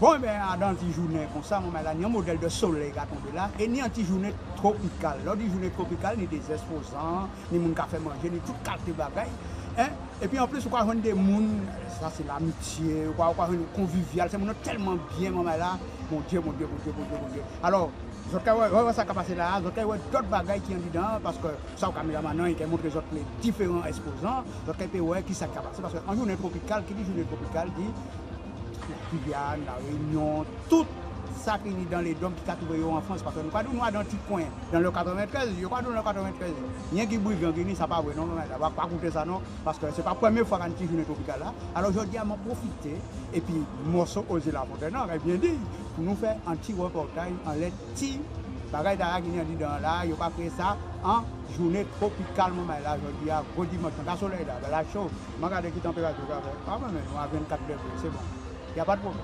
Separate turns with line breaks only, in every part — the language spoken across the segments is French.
Bon, ben, dans une journée comme ça, il y a un modèle de soleil qui a tombé là, et il y a une journée tropicale. Lors d'une journée tropicale, il y a des exposants, il y a des gens qui font manger, il y a toute qualité de bagaille. Hein? Et puis en plus, on a des gens, ça c'est l'amitié, on a une convivial, c'est tellement bien, maman là, mon Dieu, mon Dieu, mon Dieu, mon Dieu, mon Dieu. Alors, je vais ça qui passé là, je vais d'autres bagailles qui sont dedans, parce que ça, au caméra maintenant, il montre les différents exposants, je vais voir qui ça qui a passé, parce qu'en journée tropicale, qui dit journée tropicale, dit la Guyane, la Réunion, tout ça qui est dans les dômes qui sont trouvés en France, parce que nous sommes dans un petit coin, dans le 93, je crois dans le 93. Il y a qui brille en Guinée, ça ne va pas, non, on ne va pas compter ça, non, parce que ce n'est pas la première fois qu'on a une journée tropicale là. Alors aujourd'hui, on va profiter, et puis, morceau Osé la Fontaine, on a bien dit, pour nous faire un petit reportage en les petits bagages d'Ara qui dit dans là, il n'y a pas fait ça en journée tropicale, là, aujourd'hui, à gros dimanche, dans le soleil là, la chaud, je regarde qui température, pas même, nous avons 24 degrés, c'est bon. Il n'y a pas de problème.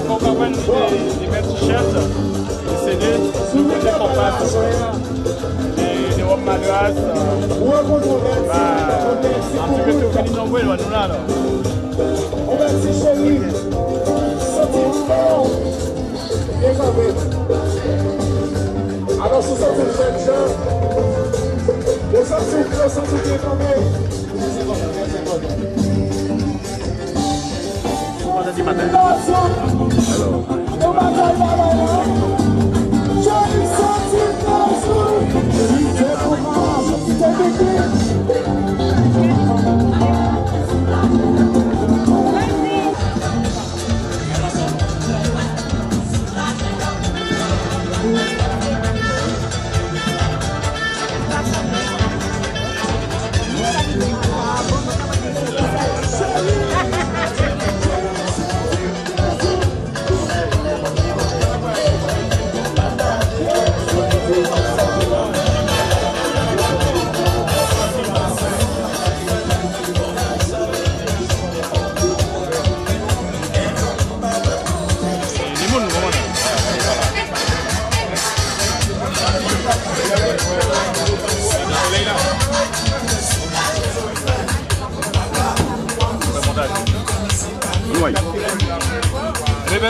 On va avoir des belles t-shirts, des CD, des compacts, des robes madras. Un petit peu tout fini nombreux, nous là.
On va s'y chérir. Alors, ce sont des jeunes gens. Les sensibles bien quand même.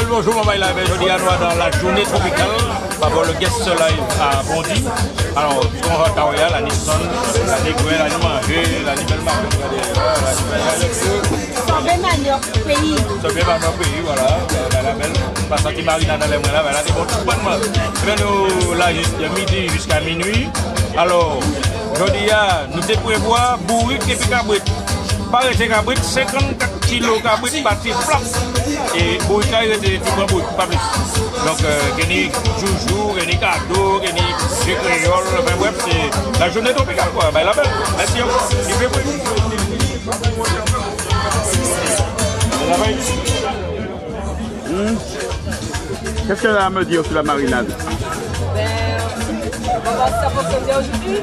Bonjour, maman, il avait jeudi à Noir dans la journée tropicale, par rapport au guest live à Bondy. Alors, on rentre à la Nissan, la Négrelle, la Manger, la Nouvelle Marque,
la belle manière pays.
C'est bien dans notre pays, voilà. La belle, parce que Marina dans les mois là, elle a des bons bonnes. Mais nous, là, il y a midi jusqu'à minuit. Alors, jeudi, nous devons prévoir bourrique et puis cabrit. Par exemple, cabrit, 54 kilos cabrit, parti flop. Et bourrique, il était tout bon bourrique, pas plus. Donc, il y a joujou, il y a cadeau, il y a créole, enfin bref, c'est la journée tropicale, quoi. Ben, la belle, merci. Il fait
Qu'est-ce qu'elle a à me dire sur la marinade?
On va voir si ça fonctionne bien aujourd'hui.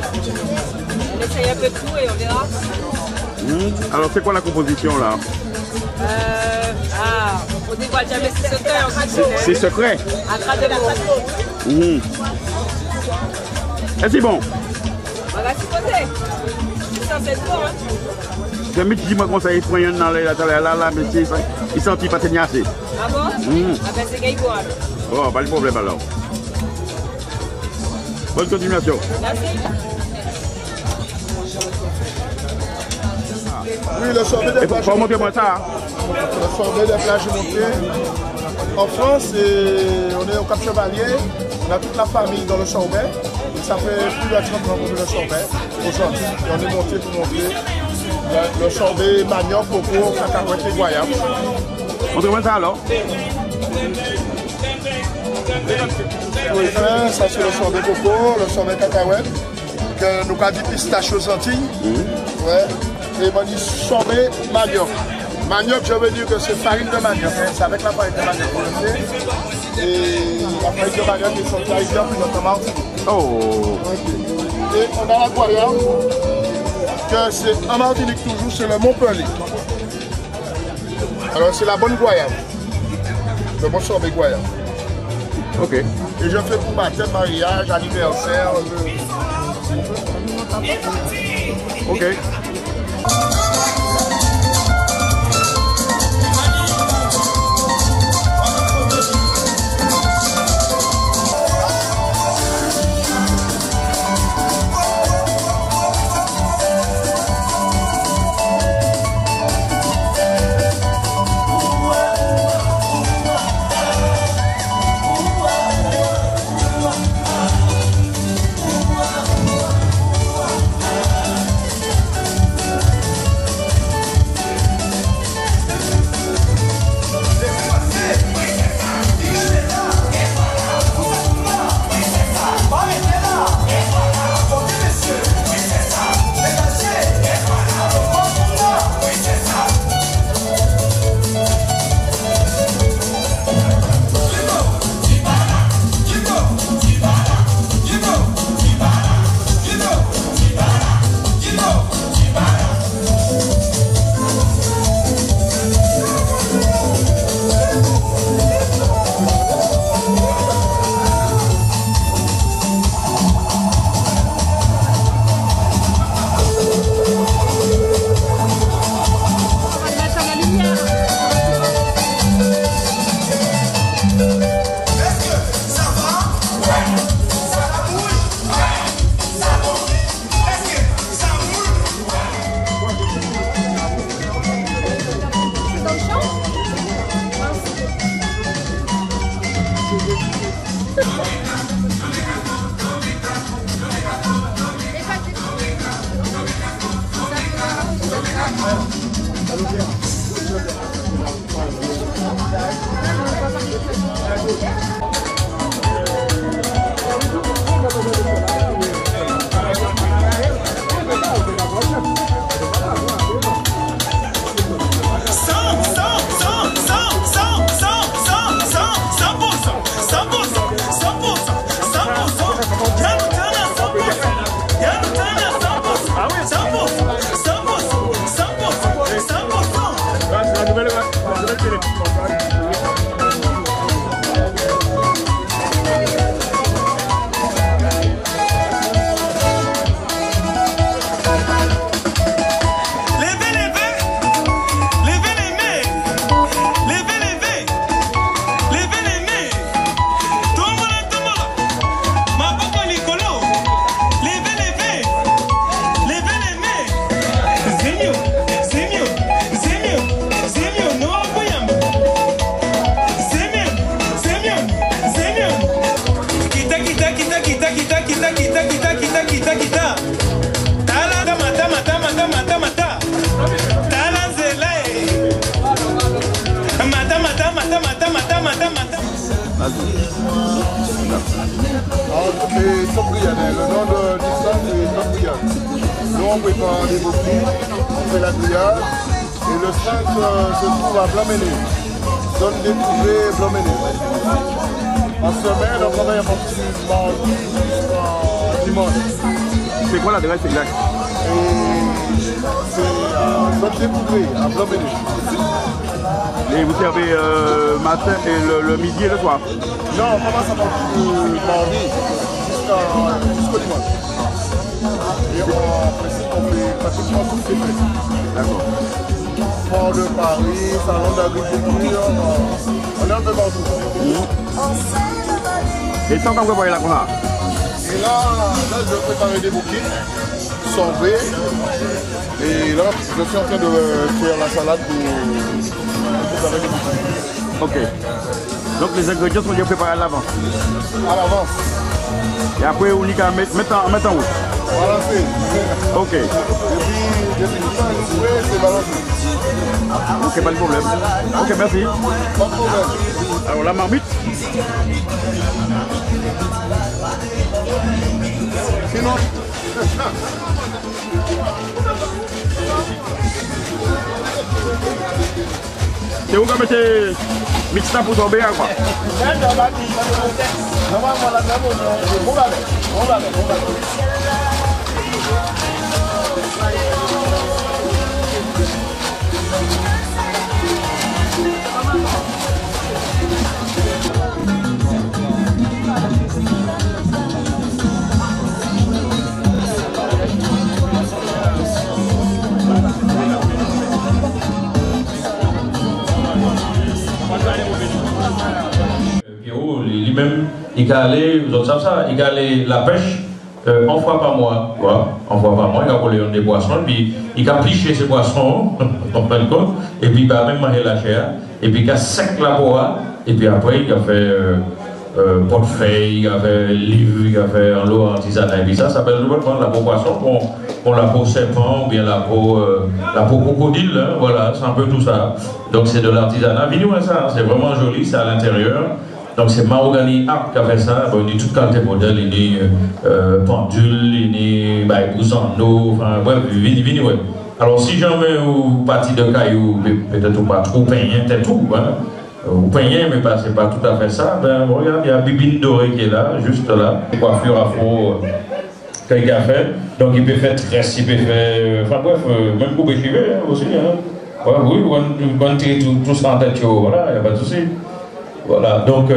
On essaye un peu de tout et on verra.
Alors c'est quoi la composition là?
On dévoile jamais ses secrets en fait.
C'est secret?
À travers la radio.
Et c'est bon?
On va s'y poser. C'est censé être bon, hein.
J'ai mis dis-moi comment ça il prend dans là, mais il sentit pas teignassé.
Ah bon? Ah ben c'est gay quoi alors.
Oh, pas de problème alors. Bonne continuation.
Merci.
Oui, le sorbet des plages.
Faut montrer moi ça.
Le sorbet des plages montées. En France, on est au Cap Chevalier. On a toute la famille dans le sorbet. Ça fait plus de 30 ans qu'on fait le sorbet aujourd'hui. Et on est monté pour montrer le sorbet manioc, coco, cacahuète et goyave.
Montrez-moi ça alors.
Oui, ça c'est le sorbet coco, le sorbet cacahuète, que nous avons dit pistache aux Antilles. Ouais. Et on dit sorbet manioc. Manioc, je veux dire que c'est farine de manioc. Hein. C'est avec la farine de manioc qu'on le fait. Et la farine de manioc est sortie à Rivière puis notre Martinique.
Oh.
Okay. Et on a la goyave, que c'est en Martinique toujours, c'est le Montpellier. Alors c'est la bonne goyave. Le bon sorbet goyave.
Ok.
Et je fais pour baptême, mariage, anniversaire.
Ok.
Et Sopriane, le nom de l'histoire c'est Sopriane. Nous on prépare les bouquets, on fait la grillade et le centre se trouve à Blanc-Ménil, zone découverte Blanc-Ménil. En semaine, on travaille à partir du mardi jusqu'à dimanche.
C'est quoi l'adresse exacte?
C'est zone découverte à Blanc-Ménil.
Et vous servez matin et le midi et le soir?
Non, on commence à partir du mardi jusqu'au dimanche. Et en principe, on fait pratiquement toutes les fêtes.
D'accord.
Port de Paris, salon d'agriculture, on est un peu partout.
Et ça, quand vous voyez là qu'on a?
Et Et là, je vais préparer des bouquets, sauver. Et là, je suis en train de faire la salade pour préparer des bouquets.
Ok. Donc les ingrédients sont déjà préparés à l'avance.
À l'avance.
Et après, on y a mettre en route.
Balancer.
Ok.
Depuis le temps, c'est balancé.
Ok, pas de problème. Ok, merci.
Pas de problème.
Alors la marmite.
Sinon.
C'est où qu'on mette mixta pour tomber à quoi?
Pierrot, lui-même, il a allé, vous savez ça, il a allé la pêche une fois par mois, voilà, une fois par mois, il a volé des poissons, puis il a pliché ces poissons, on fait compte, et puis il a même mangé la chair, et puis il a sec la bois, et puis après il a fait portefeuille, il a fait livre, il a fait en l'eau artisanale, et puis ça s'appelle le la peau poisson, pour la peau serpent, ou bien la peau crocodile, hein, voilà, c'est un peu tout ça. Donc c'est de l'artisanat, vignoble ça, c'est vraiment joli, c'est à l'intérieur. Donc c'est Mahogany Art qui a fait ça, bon, il y a toute qualité de modèle, il y a pendule, il y a bousano, enfin bref, vini, ouais. Alors si jamais vous partez de caillou, peut-être pas trop peigné, c'est tout, hein. Vous peignez, mais c'est pas tout à fait ça, ben regarde, il y a Bibine Doré qui est là, juste là, coiffure afro qu'il a fait, donc il peut faire tresse, il peut faire, enfin bref, même couper cheveux aussi, hein. Ouais, oui, on tire tout ça en tête, voilà, il n'y a pas de souci. Voilà, donc, la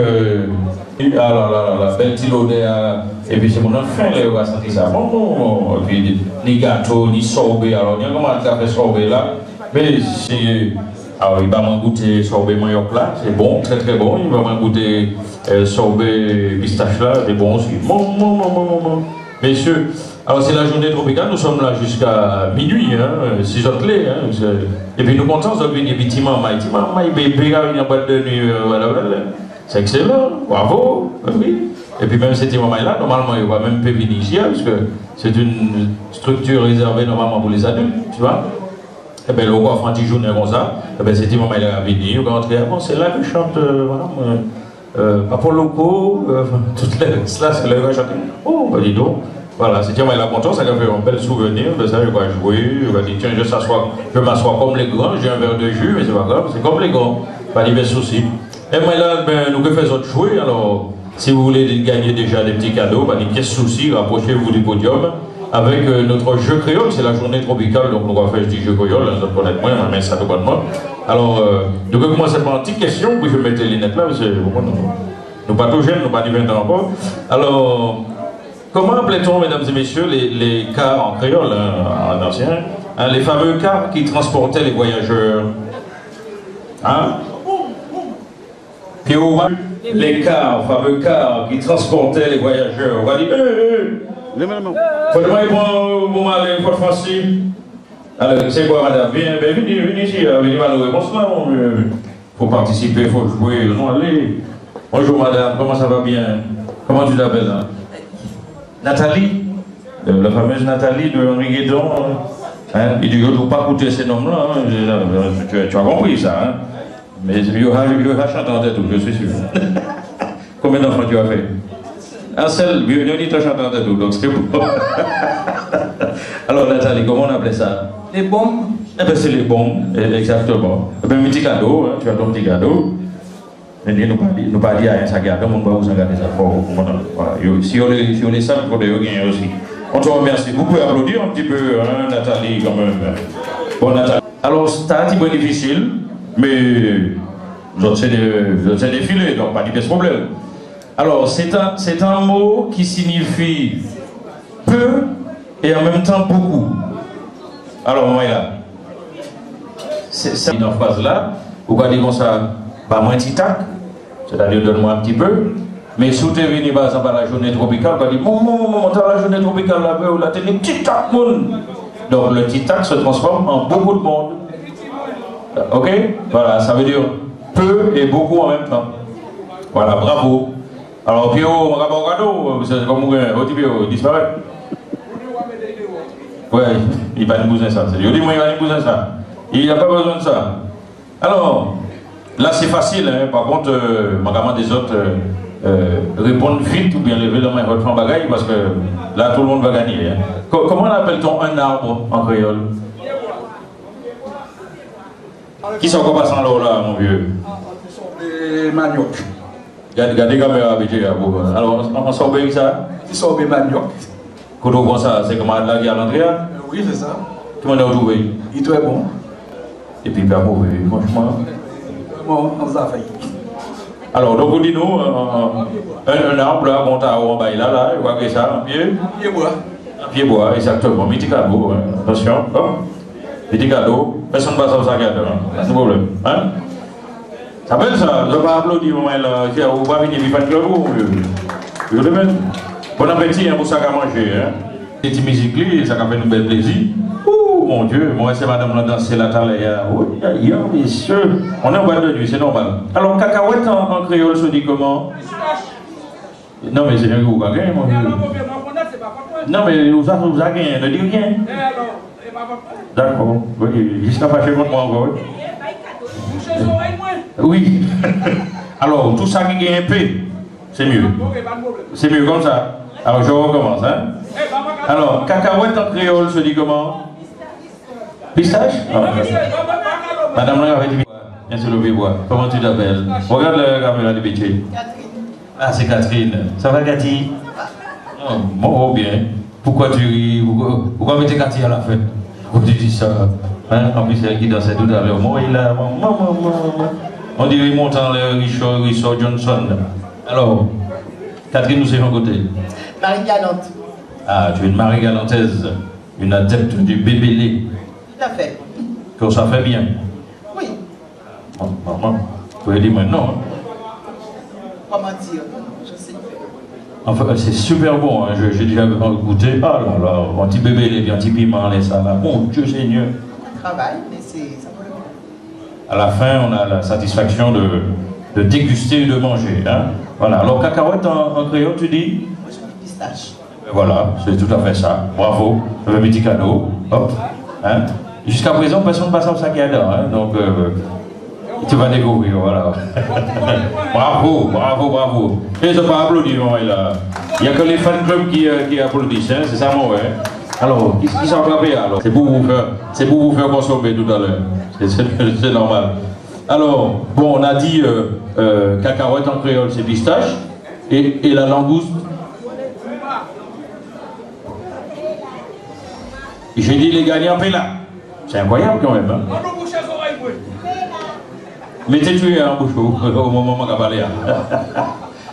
belle petite odeur, et puis c'est mon enfant, on va sentir ça. Bon, et puis, ni gâteau, ni sorbet, alors, il y a comment ça fait sorbet là, mais c'est. Alors, il va m'en goûter sorbet manioc là, c'est bon, très très bon. Il va m'en goûter sorbet pistache là, c'est bon aussi. Bon. Messieurs, alors c'est la journée tropicale, nous sommes là jusqu'à minuit, hein, 6 heures clés. Hein, et puis nous comptons de venir effectivement, bébé, une boîte de nuit, c'est excellent, bravo, oui. Et puis même cette maman là, normalement il va même pas venir ici, parce que c'est une structure réservée normalement pour les adultes, tu vois. Et bien le roi fait un petit journée comme ça, et bien cette maman là va venir, on va rentrer, bon c'est là que je chante, voilà, Apollo, toutes les, cela c'est là que je chante, oh, bah dis donc. Voilà, c'est moi la contente, ça fait un bel souvenir de ça, je vais jouer, je vais dire tiens, je m'assois comme les grands, j'ai un verre de jus, mais c'est pas grave, c'est comme les grands, pas de soucis. Et moi là, ben, nous faisons jouer, alors si vous voulez gagner déjà des petits cadeaux, pas de soucis, rapprochez-vous du podium avec notre jeu créole, c'est la journée tropicale, donc nous va faire du jeu créole, ça peut être moins, mais ça peut pas de moi. Alors, nous allons commencer par une petite question, puis je vais mettre les lunettes là, parce que nous pas tout jeunes, nous pas 20 ans encore. Alors, comment appelait-on, mesdames et messieurs, les cars en créole, hein, en ancien, hein, les fameux cars qui transportaient les voyageurs? Hein? Les cars, fameux cars qui transportaient les voyageurs. On va dire, faut demander bon aller, faut Francis. Alors, c'est quoi, madame? Venez ici, venez voir nos réponses. Faut participer, faut jouer. Non, allez. Bonjour, madame, comment ça va bien? Comment tu t'appelles, hein? Nathalie, la fameuse Nathalie de Henri Guédon, hein, il dit que je ne dois pas coûter ces noms-là, hein, tu as compris ça, hein, mais il y aura chanté en tête, je suis sûr. Combien d'enfants tu as fait? Un seul, il y a chanté en tête, donc c'est bon. Alors Nathalie, comment on appelait ça?
Les bombes.
Eh bien c'est les bombes, exactement. Eh bien, un petit cadeau, hein, tu as ton petit cadeau. Nous pas dire à ça garde, on va vous regarder ça fort. Voilà. Si on est simple, on est gagné aussi. On te remercie. Vous pouvez applaudir un petit peu, hein, Nathalie, quand même. Bon, Nathalie. Alors, c'est un petit peu difficile, mais vous avez défilé, donc pas de problème. Alors, c'est un mot qui signifie peu et en même temps beaucoup. Alors, voilà. C'est une phrase là, vous allez dire comme ça, pas moins petit tac. C'est-à-dire, donne-moi un petit peu. Mais si tu es venu par exemple à la journée tropicale, tu dis, mon, la journée tropicale là, tu es les petits tac monde. Donc le petit tac se transforme en beaucoup de monde. Ok? Voilà, ça veut dire peu et beaucoup en même temps. Voilà, bravo. Alors, Pio, on va pas cadeau, c'est comme Pio, disparaît. Ouais, il va nous bouger ça. Je dis, moi, il va nous bouger ça. Il n'y a pas besoin de ça. Alors, là, c'est facile, hein. Par contre, ma des autres répondre vite ou bien lever la main et reprendre bagaille parce que là, tout le monde va gagner. Hein. Comment appelle-t-on un arbre en créole? Qui sont encore passant là, mon vieux?
Manioc.
Regardez la caméra habituée. Alors, on sort bien ça?
Qui sort bien manioc.
Quand on voit ça, c'est comme la guerre à l'entrée?
Oui, c'est ça.
Tout le monde a retrouvé.
Il est très bon.
Et puis, pas mauvais, franchement.
Bon, on a failli.
Alors, donc, dis-nous, un arbre là, bon, t'as en bas là, il voit que ça, un pied.
Un pied bois.
Un pied bois, exactement. Petit cadeau, hein. Attention, hop. Petit cadeau. Personne ne passe à ça, pas de problème. Hein? Ça s'appelle ça, je ne vais pas applaudir, on va venir vivre avec le bon appétit pour ça qu'à manger. Hein? Cette musique, ça fait nous bel plaisir. Ouh, mon Dieu, moi c'est madame la danser la taille. Oui, messieurs, on est en boîte de nuit, c'est normal. Alors, cacahuète en créole se dit comment? Non, mais c'est un gros gagné, mon Dieu. Non, mais vous avez gagné, ne dis rien. D'accord, oui, jusqu'à pas chez moi encore. Oui. Alors, tout ça qui est un peu, c'est mieux. C'est mieux comme ça. Alors, je recommence. Hein? Alors, cacahuète en créole se dit comment? Pistache? Madame la avait dit, bien sûr, le bois. Comment tu t'appelles? Regarde la caméra de métier. Ah, c'est Catherine. Ça va, Cathy? Oh, bon, bien. Pourquoi tu ris? Pourquoi mettez Cathy à la fête? Pourquoi tu dis ça? Hein? En plus, c'est elle qui dansait tout à l'heure. Moi, il a. On dirait montant le Richard Johnson. Alors, Catherine, nous sommes à côté.
Marie Galante.
Ah, tu es une Marie Galantaise, une adepte du bébélé.
Tout à fait.
Que ça fait bien.
Oui.
Maman, vous pouvez dire maintenant.
Comment dire? Je sais.
Enfin, c'est super bon, hein. J'ai déjà goûté. Ah là là, un petit bébélé, un petit piment, les salades. Mon Dieu Seigneur.
On travaille, mais ça vaut le coup.
À la fin, on a la satisfaction de déguster et de manger. Hein. Voilà. Alors, cacahuète en créole, tu dis?
Moi, je dis pistache.
Voilà, c'est tout à fait ça. Bravo. Le petit cadeau. Hop. Hein. Jusqu'à présent, personne ne passe au sac à dos. Hein. Donc, tu vas découvrir. Voilà. Bravo, bravo, bravo. Et je ne vais pas applaudir. Il n'y a que les fan clubs qui applaudissent. Hein. C'est ça, moi. Ouais. Alors, qui s'en frappé alors? C'est pour vous faire consommer tout à l'heure. C'est normal. Alors, bon, on a dit cacahuète en créole, c'est pistache. Et la langouste? J'ai dit les gagnants paient là. C'est incroyable quand même. Hein? Mettez-tu en bouche au moment où on va parler.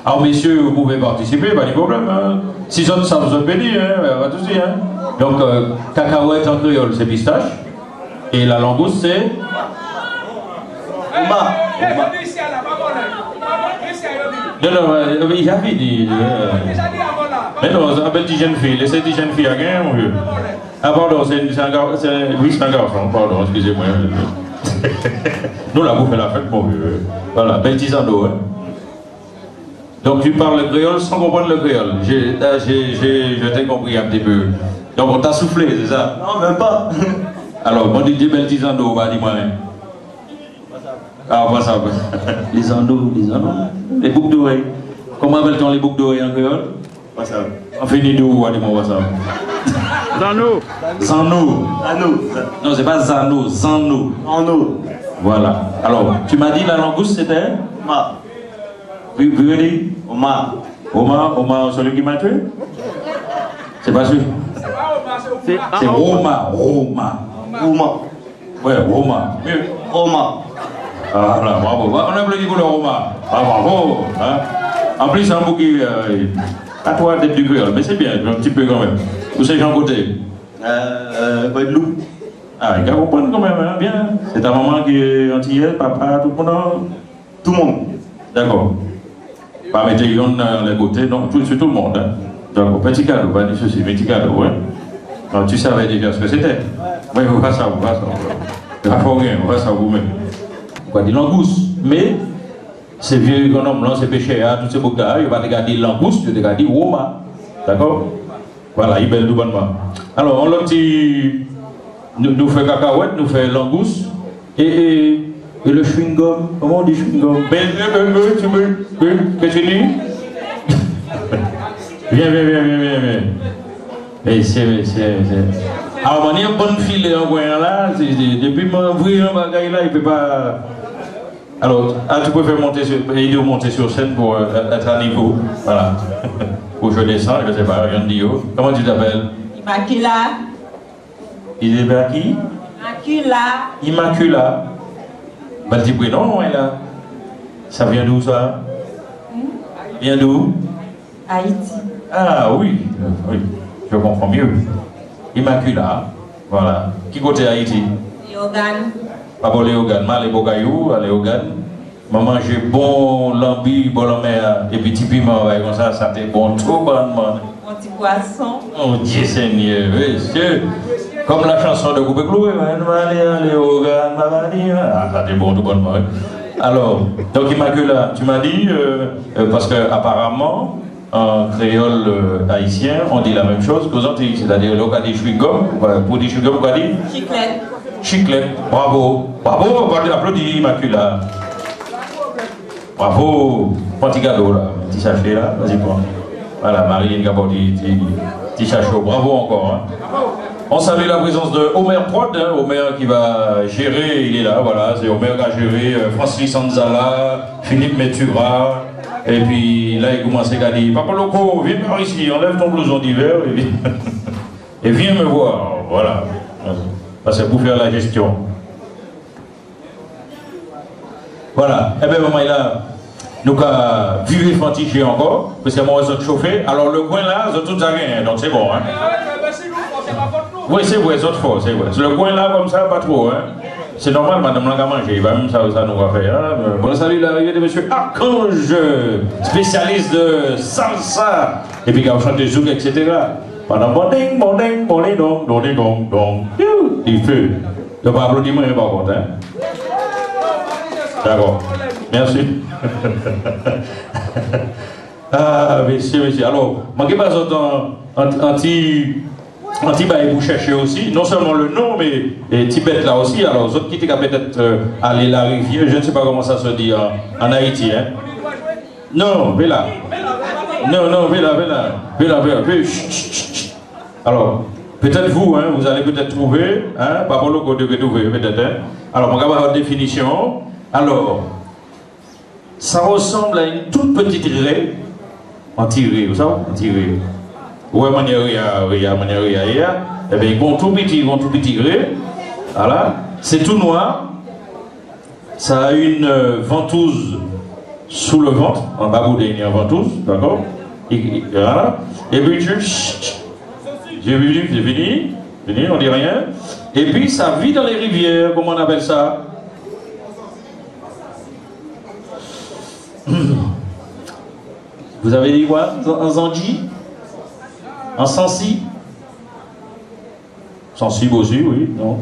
Alors messieurs, vous pouvez participer, pas de problème. Hein? Si ça vous a béni, pas de souci. Hein? Donc, cacahuète en créole, c'est pistache. Et la langouste, c'est... Non, il a dit. Mais non, c'est une belle jeune fille. Laissez une jeune fille à gagner, mon vieux. Ah, pardon, c'est un garçon. Oui, c'est un garçon, pardon, excusez-moi. Nous, la bouffe est la fête, mon vieux. Voilà, belle tisano, hein. Donc, tu parles le créole sans comprendre le créole. Je t'ai compris un petit peu. Donc, on t'a soufflé, c'est ça?
Non, même pas.
Alors, on dit belle tisano, bah, dis-moi. Ah, pas ça. Les anneaux. Les boucles d'oreilles. Comment appelle-t-on les boucles d'oreilles en créole? Pas ça. On finit d'où, dis-moi, pas ça.
Zano.
Zano.
Non, c'est pas Zano, Zano.
Zano.
Voilà. Alors, tu m'as dit la langouste c'était?
Omar.
Vous pouvez dire?
Omar.
Omar, celui qui m'a tué? C'est pas celui? C'est Roma. Ouais, Roma. Mieux.
Roma.
Ah là, bravo. On applaudit pour le Roma. Ah, bravo. Hein? En plus, c'est un bouquet à toi d'être du créole, mais c'est bien, un petit peu quand même. Où c'est Jean Côté?
Guadeloupe.
Ah, il faut comprendre quand même, hein, bien. C'est ta maman qui est antillaise, papa, tout le monde?
Tout le monde.
D'accord. Pas mettre les côtés, non, c'est tout le monde. Hein. Donc, petit cadeau, pas dit ceci, petit cadeau, hein. Alors, tu savais déjà ce que c'était. Oui, on va ça, on va ça. Il va faire rien, on va ça vous-même. On va dire langouste, mais ces vieux économes là, ces pêcheurs, tous ces boucs-là, ils vont pas regarder langouste, ils vont regarder woma. D'accord? Voilà, il est belle tout bonnement. Alors, on l'a dit, nous fait cacahuète, nous fait langouste, et le chewing-gum, comment on dit chewing-gum? Tu veux, qu'est-ce que tu dis? Viens. Et c'est. Alors, on a une bonne file en voyant là, depuis m'ouvrir un bagage là, il ne peut pas. Alors, tu peux faire monter sur scène pour être à niveau. Voilà. Pour je descends, je ne sais pas, rien de dire. Comment tu t'appelles?
Immacula.
Qui? Immacula. Ben, tu dis non, là. Ça vient d'où ça? Vient d'où?
Haïti.
Ah oui, je comprends mieux. Immacula, voilà. Qui côté Haïti?
Léogane.
Pas pour Léogane, mal les bocayou, à Léogane. Maman, j'ai bon lambi, bon la mer, et puis petit piment, comme ça t'est bon, trop bonnement.
Mon petit poisson.
Oh Dieu Seigneur, monsieur. Comme la chanson de Coupé Cloué, Léogane, ah, ça t'est bon, tout bonnement. Alors, donc Immacula, tu m'as dit, parce que apparemment, en créole haïtien, on dit la même chose qu'aux Antilles, c'est-à-dire le cas des chewing-gum, pour des chewing-gum, on dit
Chiclette.
Chiclette, bravo, on va applaudir Immacula. Bravo, petit cadeau là, petit sachet là, vas-y prends. Voilà, Marie, une petit sachet, bravo encore. Hein. On salue la présence de Omer Prod, hein, Omer qui va gérer, il est là, voilà, c'est Omer qui a géré Francis Sanzala, Philippe Metura, et puis là il commence à dire, Papa Loco, viens par ici, enlève ton blouson d'hiver et viens me voir, voilà. C'est pour faire la gestion. Voilà, et bien maman là, nous avons vu fantiger encore, parce que moi je suis chauffé, alors le coin là, je tout rien, donc c'est bon. Hein. Oui, c'est vrai, c'est fort, c'est vrai. Le coin là, comme ça, pas trop. Hein. C'est normal, madame l'a mangé, même ça nous va faire. Hein. Bon, salut l'arrivée de monsieur Archange, spécialiste de salsa, et puis qui a chanté zouk, etc. Pendant bonding, il fait. Je vais applaudir moi, par contre. Hein. D'accord. Merci. Ah, monsieur. Alors, je ne pas anti-bail pour chercher aussi, non seulement le nom, mais Tibet là aussi. Alors, les autres qui étaient peut-être aller la rivière, je ne sais pas comment ça se dit en Haïti. Hein. Non, Vela. Non, Vela. Alors, peut-être vous, hein, vous allez peut-être trouver, hein, pas pour le code de trouver, peut-être. Hein. Alors, on va avoir une définition. Alors, ça ressemble à une toute petite raie, en tirée, vous savez, en tirée. Ouais, manière, et bien, ils vont tout petit raie. Voilà, c'est tout noir. Ça a une ventouse sous le ventre, en bas bout il y a une ventouse, d'accord. Voilà. Et puis, j'ai vu, c'est fini, on dit rien. Et puis, ça vit dans les rivières, comment on appelle ça? Vous avez dit quoi? Un zanji? Un sensi? Sensible aussi, oui, non?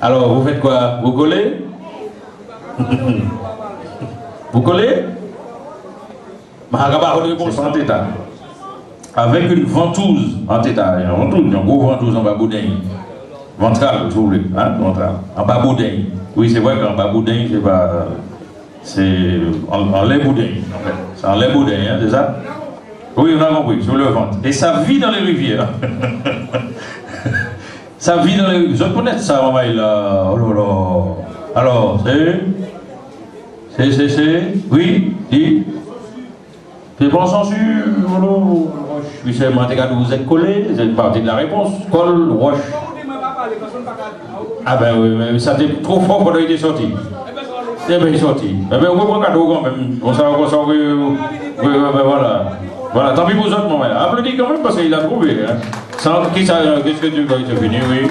Alors, vous faites quoi? Vous collez? Vous collez? C'est en tétard. Avec une ventouse en tétard. Une gros ventouse en bas boudin. Ventrale, vous voulez, hein? Ventrale. En bas boudin. Oui, c'est vrai qu'en bas boudin, c'est pas. C'est en lait boudin, en fait. C'est en lait boudin, hein, c'est ça? Oui, on a compris, sur le ventre. Et ça vit dans les rivières. Ça vit dans les rivières. Je connais ça, maman, là. Oh là là. Alors, c'est. Oui, dis. C'est bon censure. Je suis seulement vous êtes collé, c'est une partie de la réponse. Colle, roche. Ah ben oui, mais ça était trop fort pour être sorti. Eh bien, il est sorti. Eh bien, on va cadeau quand même. On s'en voilà. Voilà, tant pis pour vous autres, mon frère. Applaudis quand même parce qu'il a trouvé. Hein. Qu'est-ce que tu vas te finir, oui.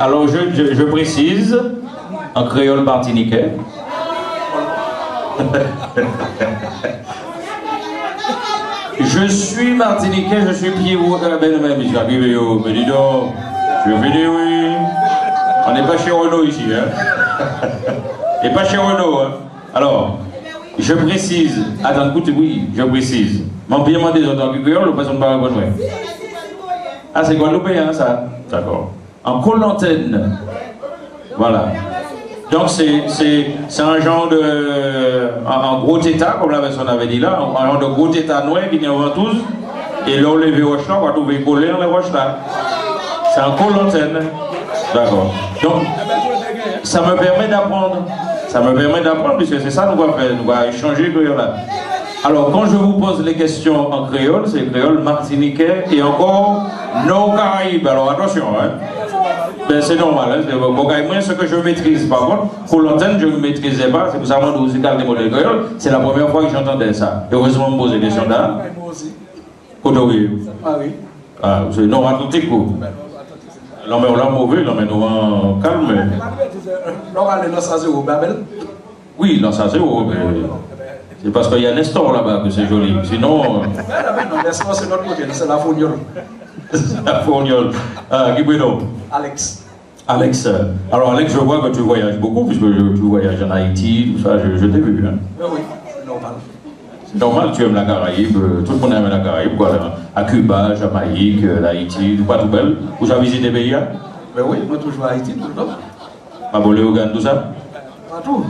Alors, je précise, en créole martiniquais, Je suis martiniquais, je suis pied-roux. Mais dis donc, je vais venir, oui. On n'est pas chez Renault ici, hein. Et pas chez Renault, hein. Alors, je précise, attends, écoute, oui, je précise. Mon bien des autres agriculteurs, le personne ne parle pas de. Ah, c'est Guadeloupéen, ça? D'accord. En colantenne. Voilà. Donc, c'est un genre de. Un gros tétard, comme la personne avait dit là, un genre de gros tétard noir qui est en ventouse. Et là, on lève les roches là, on va trouver collé dans les roches là. C'est un colantenne. D'accord. Donc, ça me permet d'apprendre. Ça me permet d'apprendre, puisque c'est ça que nous allons faire. Nous allons échanger créole là. Alors, quand je vous pose les questions en créole, c'est créole martiniquais et encore nos Caraïbes. Alors, attention, hein. Ben, c'est normal, hein. Moi, ce que je maîtrise, par contre, pour l'antenne, je ne maîtrisais pas. C'est pour ça que je vous ai des modèles créoles. C'est la première fois que j'entendais ça. Heureusement, je me pose des questions là. Côté. Ah oui. Ah, c'est non atlantique ou? Non, mais on l'a mauvais, non, mais nous on calme.
On va aller dans sa zéro, Babel?
Oui, dans sa zéro. C'est parce qu'il y a Nestor là-bas que c'est joli. Sinon.
Non, Nestor, c'est notre côté, c'est la Fourniole.
La Fourniole. Ah, qui peut donc?
Alex.
Alex. Alors, Alex, je vois que tu voyages beaucoup, puisque tu voyages en Haïti, tout ça, je t'ai vu. Hein.
Oui, c'est normal.
C'est normal, tu aimes la Caraïbe, tout le monde aime la Caraïbe, quoi. À Cuba, Jamaïque, l'Haïti, pas tout belle. Vous avez visité des pays?
Ben oui, moi toujours à Haïti, tout le temps.
À Boléogan, tout ça?
Partout.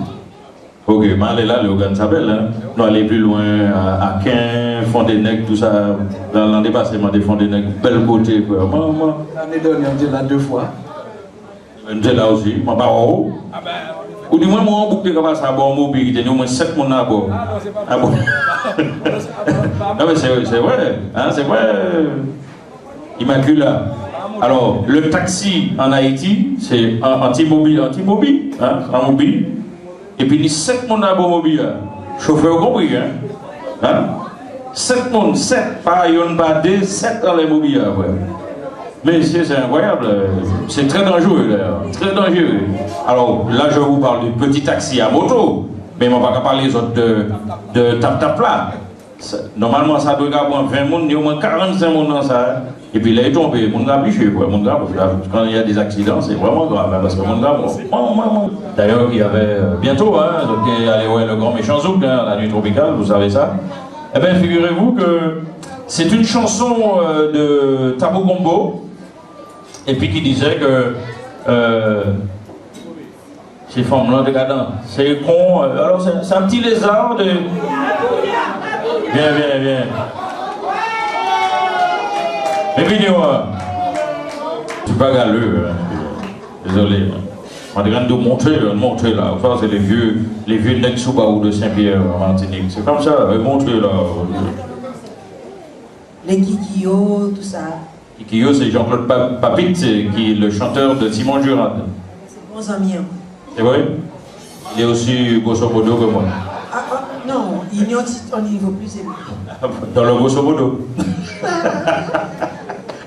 Ok, mais allez là, Léogan s'appelle, hein. Nous aller plus loin, à Quin, Fond-des-Nègres, tout ça. Dans l'an dépassement des Fond-des-Nègres, bel côté, quoi.
L'année dernière, on était là 2 fois.
On était là aussi, ma parole. Ou du moins, moi, on boucle comme ça, bon, mobile, il y a au moins 7 personnes à bord. Ah bon? Non, mais c'est vrai, hein, c'est vrai. Immaculata. Alors, le taxi en Haïti, c'est anti-mobile, hein, en mobile. Et puis, il y a 7 personnes à bord mobile. Chauffeur compris, hein? 7 personnes, 7, pas une, pas 2, 7 dans les mobiles. Mais c'est incroyable, c'est très dangereux d'ailleurs, très dangereux. Alors là je vous parle du petit taxi à moto, mais on ne va pas parler les autres de tap-tap là. Normalement ça doit avoir 20 personnes, il y a au moins 45 personnes dans ça. Et puis là il est tombé, les gens ont piché, quand il y a des accidents c'est vraiment grave, parce que les gens d'ailleurs il y avait bientôt, hein, donc allez ouais, le grand méchant zouk, hein, la nuit tropicale, vous savez ça. Eh bien figurez-vous que c'est une chanson de Tabo Combo. Et puis qui disait que ces femmes-là, regardant, c'est con. Alors c'est un petit lézard de. Viens. Mais vidéo, c'est pas galeux. Désolé. On va de montrer là. Ça c'est les vieux Nexuba ou de Saint-Pierre en Martinique. C'est comme ça, montrer là.
Les Kikio, tout ça.
Kikio, c'est Jean-Claude Papit, qui est le chanteur de Simon Jurad.
C'est bons amis.
C'est vrai? Il est aussi grosso modo que moi.
Non, il est au niveau plus élevé.
Dans le grosso modo.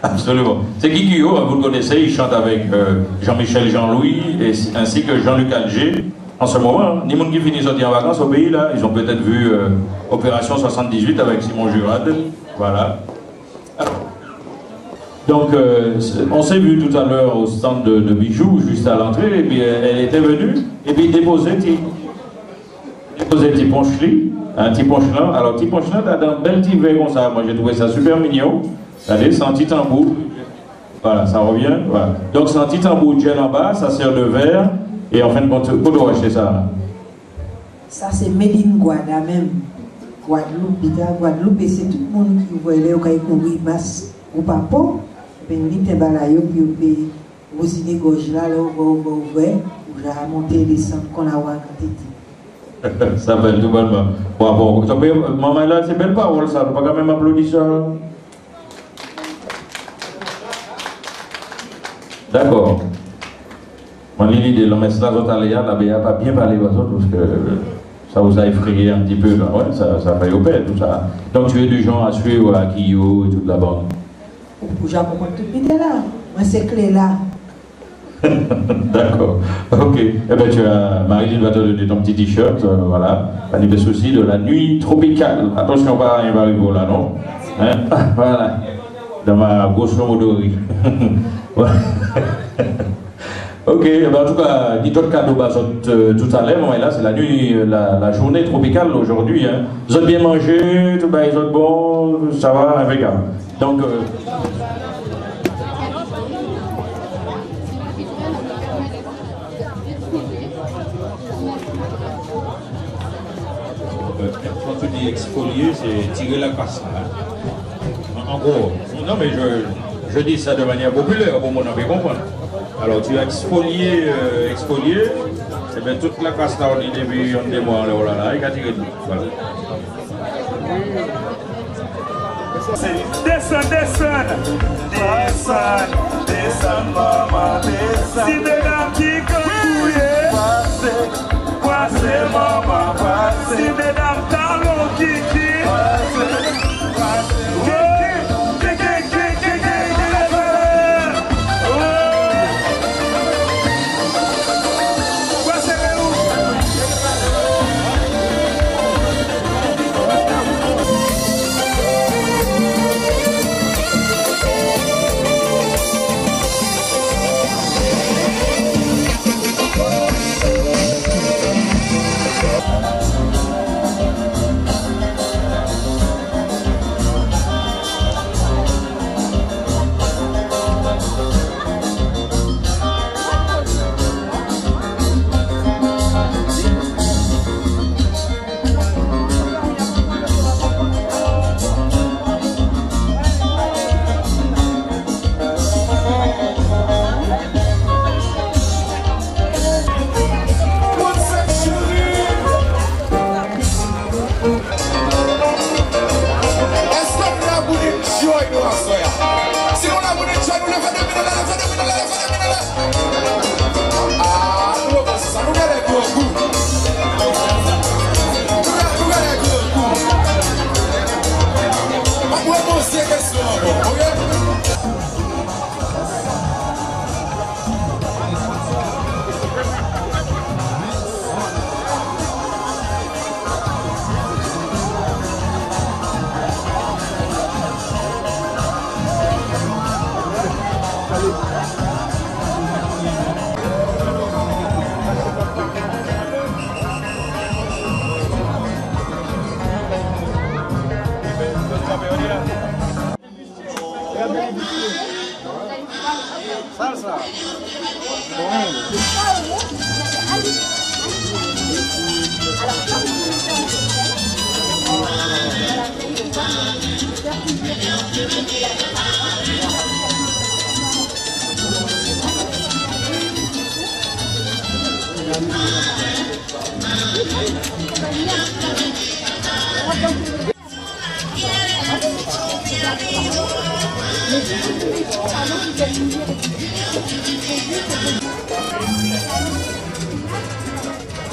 Absolument. C'est Kikio, vous le connaissez, il chante avec Jean-Michel Jean-Louis ainsi que Jean-Luc Alger. En ce moment, ni monde qui finit sortir en vacances au pays, là, ils ont peut-être vu Opération 78 avec Simon Jurad. Voilà. Alors, donc, on s'est vu tout à l'heure au stand de bijoux, juste à l'entrée, et puis elle était venue, et puis déposer petit poncheli, un petit ponchelan. Alors, petit ponchelan, t'as un bel petit verre comme ça. Moi, j'ai trouvé ça super mignon. Regardez, c'est un petit tambour. Voilà, ça revient. Voilà. Donc, c'est un petit tambour de gel en bas, ça sert de verre, et en fin de compte, où doit acheter ça?
Ça, c'est Made in Guada même. Guadeloupe, c'est tout le monde qui voit là, qui a couru masse ou pas pour. Ben, il y a des balayo qui ont des gauche là, où j'ai monté les centres qu'on a oublié.
Ça va tout bonnement. Bon, maman là, c'est belle parole ça, pas quand même applaudir ça. D'accord. Moi, l'idée de l'homme, c'est la zone aléa, la BA pas bien parler aux autres parce que ça vous a effrayé un petit peu, là. Ouais, ça fait au père, tout ça. Donc tu es du genre à suivre à Kyo et toute la bande.
Pour Japon, tout le là. Moi, c'est clé là.
D'accord. Ok. Eh ben, Marie-Lune va te donner ton petit t-shirt. Voilà. Pas de souci de la nuit tropicale. Attention, pas rien va arriver là, non? Hein? Voilà. Dans ma grosse modorie. Ok. Eh ben, en tout cas, dit d'autres cadeaux tout à l'heure. Mais là, c'est la nuit, la journée tropicale aujourd'hui. Hein. Vous avez bien mangé, tout ils ont bon, ça va, impeccable. Donc. Quand tu dis exfolier, c'est tirer la casse. En gros, non mais je dis ça de manière populaire pour mon ami comprendre. Alors tu as exfolié, c'est bien toute la casse là on dit depuis on démarre là, il a tiré tout. Voilà.
Descend, maman, descend. Si mesdames qui campouillent, passez, maman, passez. Si mesdames talons qui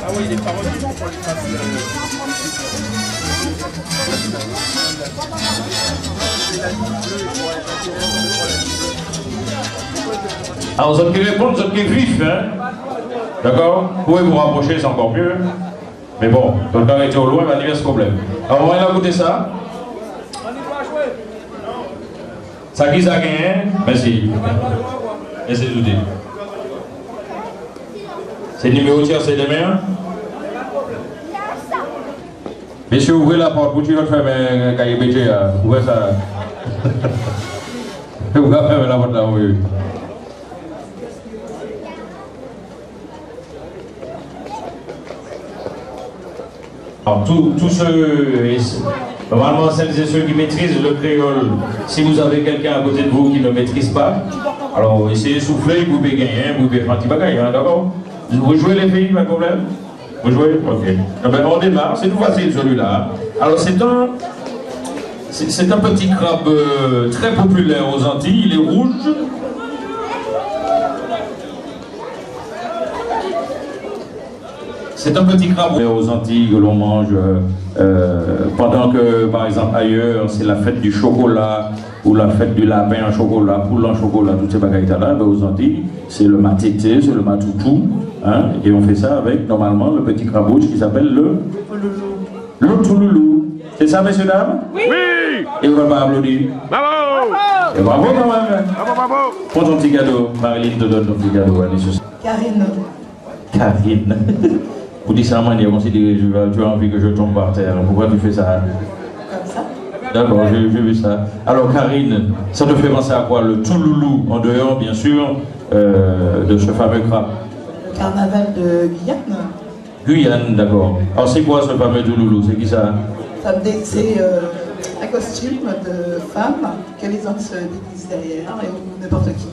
Ah oui, les paroles qu'il faut qu'on les fasse.
Alors, vous qui répondent, vous qui vif, hein? D'accord? Vous pouvez vous rapprocher, c'est encore mieux. Mais bon, quand on arrête au loin, il va y avoir ce problème. Alors, on va aller écouter ça. Ça qui ça gagne? Merci. Merci de tout dire. C'est le numéro tiers, c'est demain. Messieurs, ouvrez la porte, vous tuez votre femme quand il est bêché. Ouvrez ça. Ouvrez la porte là, oui. Alors, tous ceux, normalement celles et ceux qui maîtrisent le créole, si vous avez quelqu'un à côté de vous qui ne maîtrise pas, alors essayez de souffler, vous pouvez gagner, vous pouvez faire un petit bagage, hein, d'accord? Vous jouez les filles, pas de problème? Vous jouez? Ok. Eh ben, on démarre, c'est tout facile celui-là. Alors c'est un petit crabe très populaire aux Antilles, il est rouge. C'est un petit crabe aux Antilles que l'on mange pendant que, par exemple, ailleurs, c'est la fête du chocolat ou la fête du lapin en chocolat, poule en chocolat, toutes ces bagailles-là. Aux Antilles, c'est le matété, c'est le matoutou. Hein, et on fait ça avec, normalement, le petit crabouche qui s'appelle le touloulou. C'est ça, messieurs, dames? Oui! Et on va pas applaudir.
Bravo!
Et bravo quand même.
Bravo!
Prends ton petit cadeau. Marilyn te donne ton petit cadeau. Allez, sur... Karine. Pour dire ça, manière, on s'est dit, tu as envie que je tombe par terre. Pourquoi tu fais ça?
Comme ça.
D'accord, j'ai vu ça. Alors, Karine, ça te fait penser à quoi? Le touloulou, en dehors, bien sûr, de ce fameux crabe.
Le carnaval de Guyane.
Guyane, d'accord. Alors, c'est quoi ce fameux touloulou? C'est qui ça?
C'est un costume de femme que les hommes se déguisent derrière ou n'importe qui.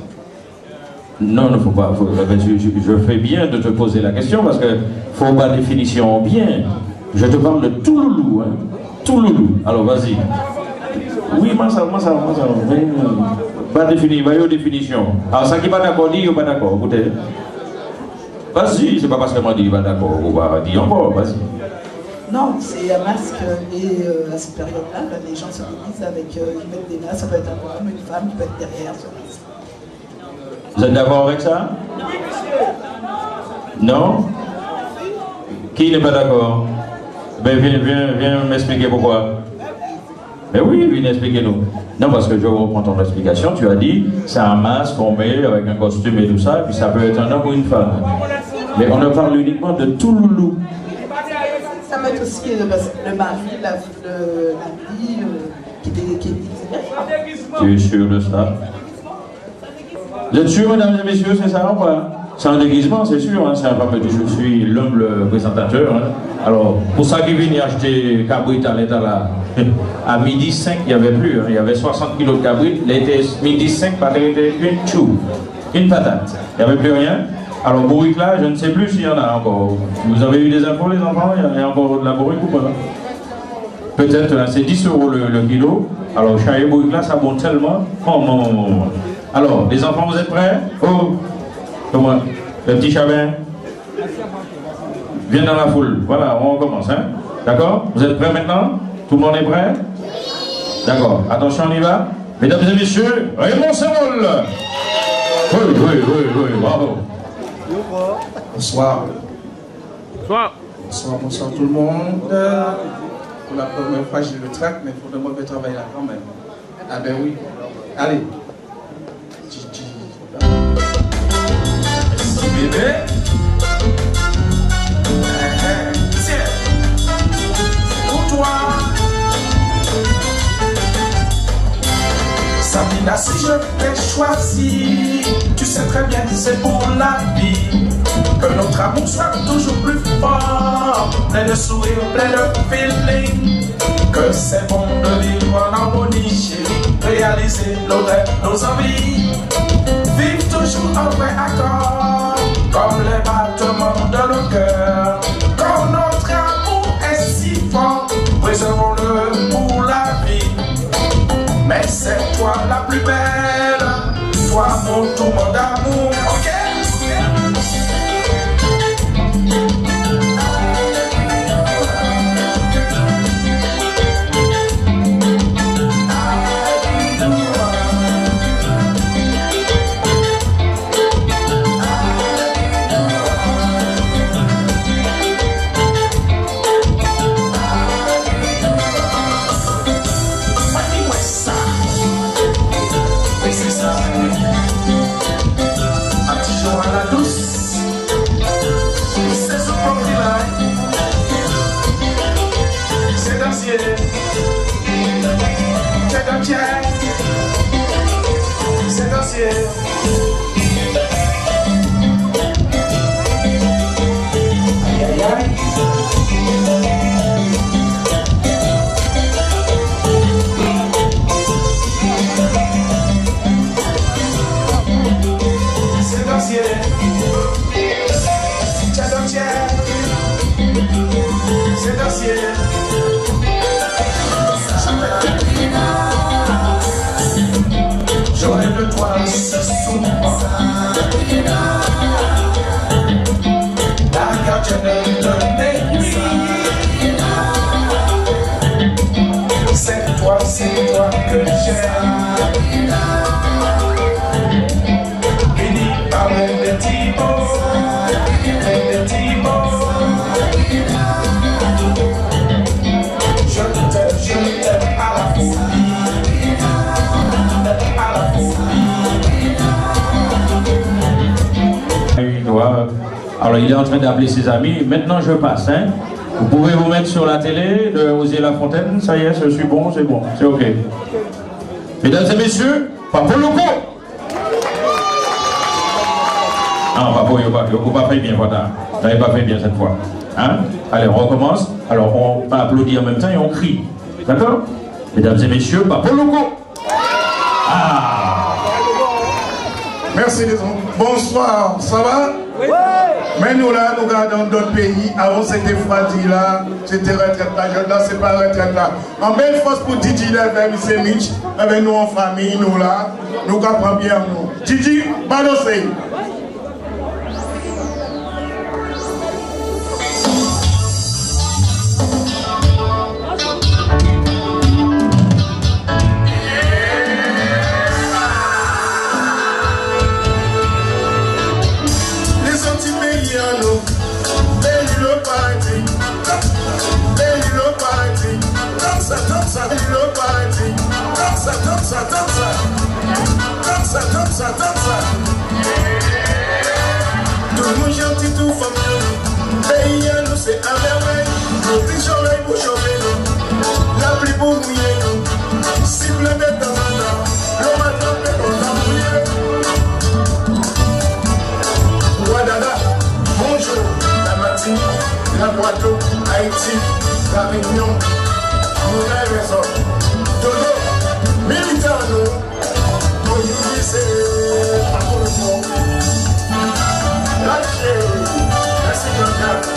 Non, il ne faut pas. Je fais bien de te poser la question parce que faut pas définition bien. Je te parle de touloulou. Hein. Touloulou. Alors, vas-y. Oui, moi ça. Pas défini, pas de définition. Alors, ça qui n'est pas d'accord, dit, ou pas d'accord. Écoutez. Vas-y, c'est pas parce que moi dis pas d'accord, ou pas dire encore, vas-y.
Non, c'est un masque et à cette période-là, les gens se déguisent avec, ils mettent des masques, ça peut être un homme, une femme qui peut être derrière ce masque.
Vous êtes d'accord avec ça? Non? Qui n'est pas d'accord? Ben viens m'expliquer pourquoi. Ben oui, viens expliquer-nous. Non, parce que je reprends ton explication, tu as dit, c'est un masque qu'on met avec un costume et tout ça, et puis ça peut être un homme ou une femme. Mais on ne parle uniquement de touloulou.
Ça peut être aussi le mari, la fille qui est déguisée.
Tu es sûr de ça? Vous êtes sûr, mesdames et messieurs, c'est ça ou pas? C'est un déguisement, c'est sûr, hein, c'est un fameux. Je suis l'humble présentateur. Hein. Alors, pour ça qui viennent acheter cabrit à l'état là, à midi 5, il n'y avait plus. Hein, il y avait 60 kilos de cabrit. L'été midi 5, c'était une chou, une patate. Il n'y avait plus rien. Alors, bourrique là, je ne sais plus s'il y en a encore. Vous avez eu des infos, les enfants? Il y a encore de la bourrique ou pas? Peut-être, c'est 10 € le kilo. Alors, chaque bourrique là, ça monte tellement. Oh. Alors, les enfants, vous êtes prêts? Oh, comment? Le petit Chabin? Viens dans la foule. Voilà, on commence, hein? D'accord? Vous êtes prêts maintenant? Tout le monde est prêt? D'accord. Attention, on y va. Mesdames et messieurs, Raymond Serol. Oui, bravo.
Bonsoir.
Bonsoir.
Bonsoir tout le monde. Pour la première fois, j'ai le trac, mais il faut de mauvais travail là quand même. Ah ben oui. Allez. Merci bébé. Tiens. Pour toi. Sabina, si je t'ai choisi, tu sais très bien que c'est pour la vie. Que notre amour soit toujours plus fort, plein de sourires, plein de feeling. Que c'est bon de vivre en harmonie, chérie. Réaliser nos rêves, nos envies. Vivre toujours en vrai accord, comme les battements de nos cœurs. Quand notre amour est si fort, préservons-le pour la vie. Mais c'est toi la plus belle, toi mon tourment d'amour, ok? toi, c'est toi que j'aime. Béni par les petits mots, les petits mots. Je t'aime à la folie, à la
folie. Alors il est en train d'appeler ses amis. Maintenant je passe. Hein. Vous pouvez vous mettre sur la télé de Osier Lafontaine. Ça y est, je suis bon, c'est ok. Mesdames et messieurs, Papa Loco. Non, Papa, il n'a pas fait bien, voilà. Vous n'avez pas fait bien cette fois. Hein? Allez, on recommence. Alors on applaudit en même temps et on crie. D'accord? Mesdames et messieurs, Papa Loco. Ah!
Merci les hommes. Bonsoir, ça va? Oui. Mais nous là, nous regardons d'autres pays. Avant c'était Fradi là, c'était retraite là, jeune là, c'est pas retraite là. En belle force pour Didi Level, c'est Mitch, avec nous en famille, nous là, nous apprenons bien nous. Didi, balancez.
Tout le monde gentil, tout famille. Pays à nous, c'est à merveille. Nos petits soleils pour chauffer nous. La pluie pour mouiller nous. Cible de temps en temps. L'eau matin, mais on t'a mouillé. Ouadada, bonjour. La Martinique, la Guadeloupe, Haïti, la Réunion. Nouvelle raison. Dodo, militaire nous. Aujourd'hui, c'est pas pour le monde. Lâchez, merci Jean-Jacques.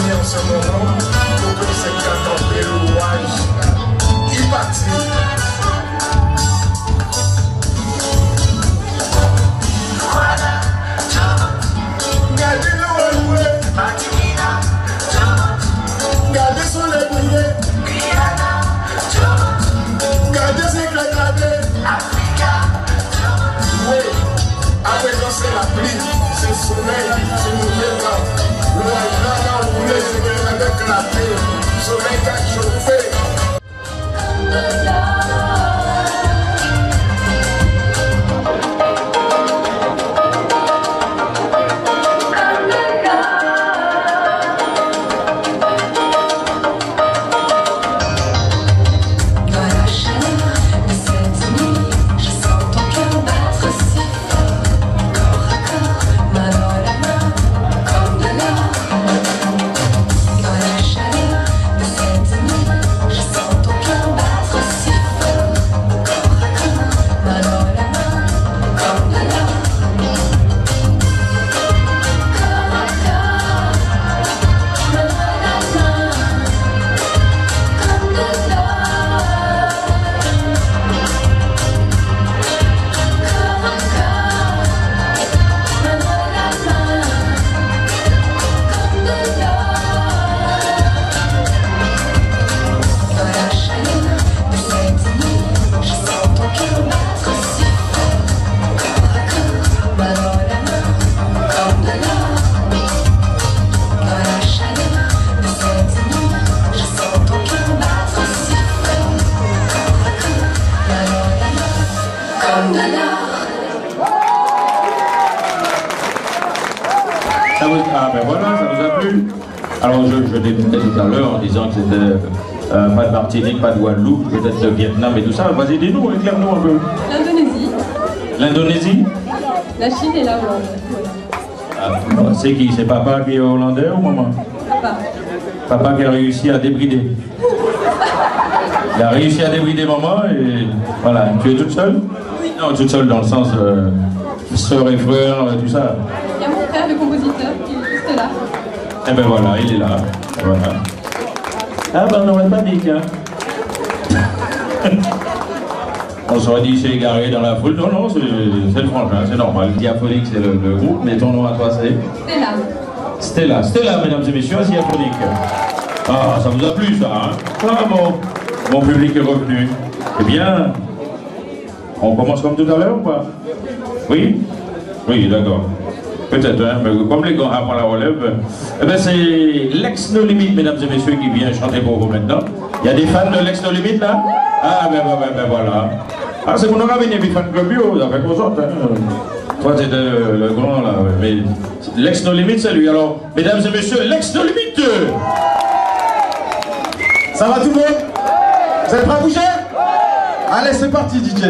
En ce moment, pour que ces quatre louages, il partit. Gardez-le à louer, gardez son éveillé, gardez ses gradés. Oui, à présent c'est la pluie, c'est le soleil, c'est le nouvel temps. Le là, vous voulez, c'est avec la pluie, le soleil qui a chauffé.
Ah ben voilà, ça vous a plu. Alors je débutais tout à l'heure en disant que c'était pas de Martinique, pas de Guadeloupe, peut-être de Vietnam et tout ça. Vas-y, dis-nous, éclaire-nous un peu.
L'Indonésie.
L'Indonésie?
La Chine et la Hollande.
Ah, c'est qui? C'est papa qui est hollandais ou maman?
Papa.
Papa qui a réussi à débrider. Il a réussi à débrider maman et voilà. Tu es toute seule? Non, toute seule dans le sens sœur et frère, tout ça.
Il y a mon frère, le compositeur, qui est juste là.
Eh ben voilà, il est là. Voilà. Ah ben on n'aurait pas dit, tiens. On serait dit c'est égaré dans la foule. Non, non, c'est le frangin, c'est normal. Diaphonique, c'est le groupe, mais ton nom à toi, c'est
Stella.
Stella. Stella, mesdames et messieurs, Diaphonique. Ah, ça vous a plu, ça, hein? Ah bon, mon public est revenu. Eh bien, on commence comme tout à l'heure ou pas? Oui? Oui, d'accord. Peut-être, hein, mais comme les gars après la relève, eh ben c'est Lex No Limit, mesdames et messieurs, qui vient chanter pour vous maintenant. Il y a des fans de Lex No Limit là? Ah ben voilà. Ah c'est qu'on aura venu des fans club bio, ça fait qu'on sorte. Hein. Toi t'es le grand là, mais Lex No Limit c'est lui. Alors, mesdames et messieurs, Lex No Limit.
Ça va tout le monde? Vous êtes prêts à bouger? Allez, c'est parti DJ.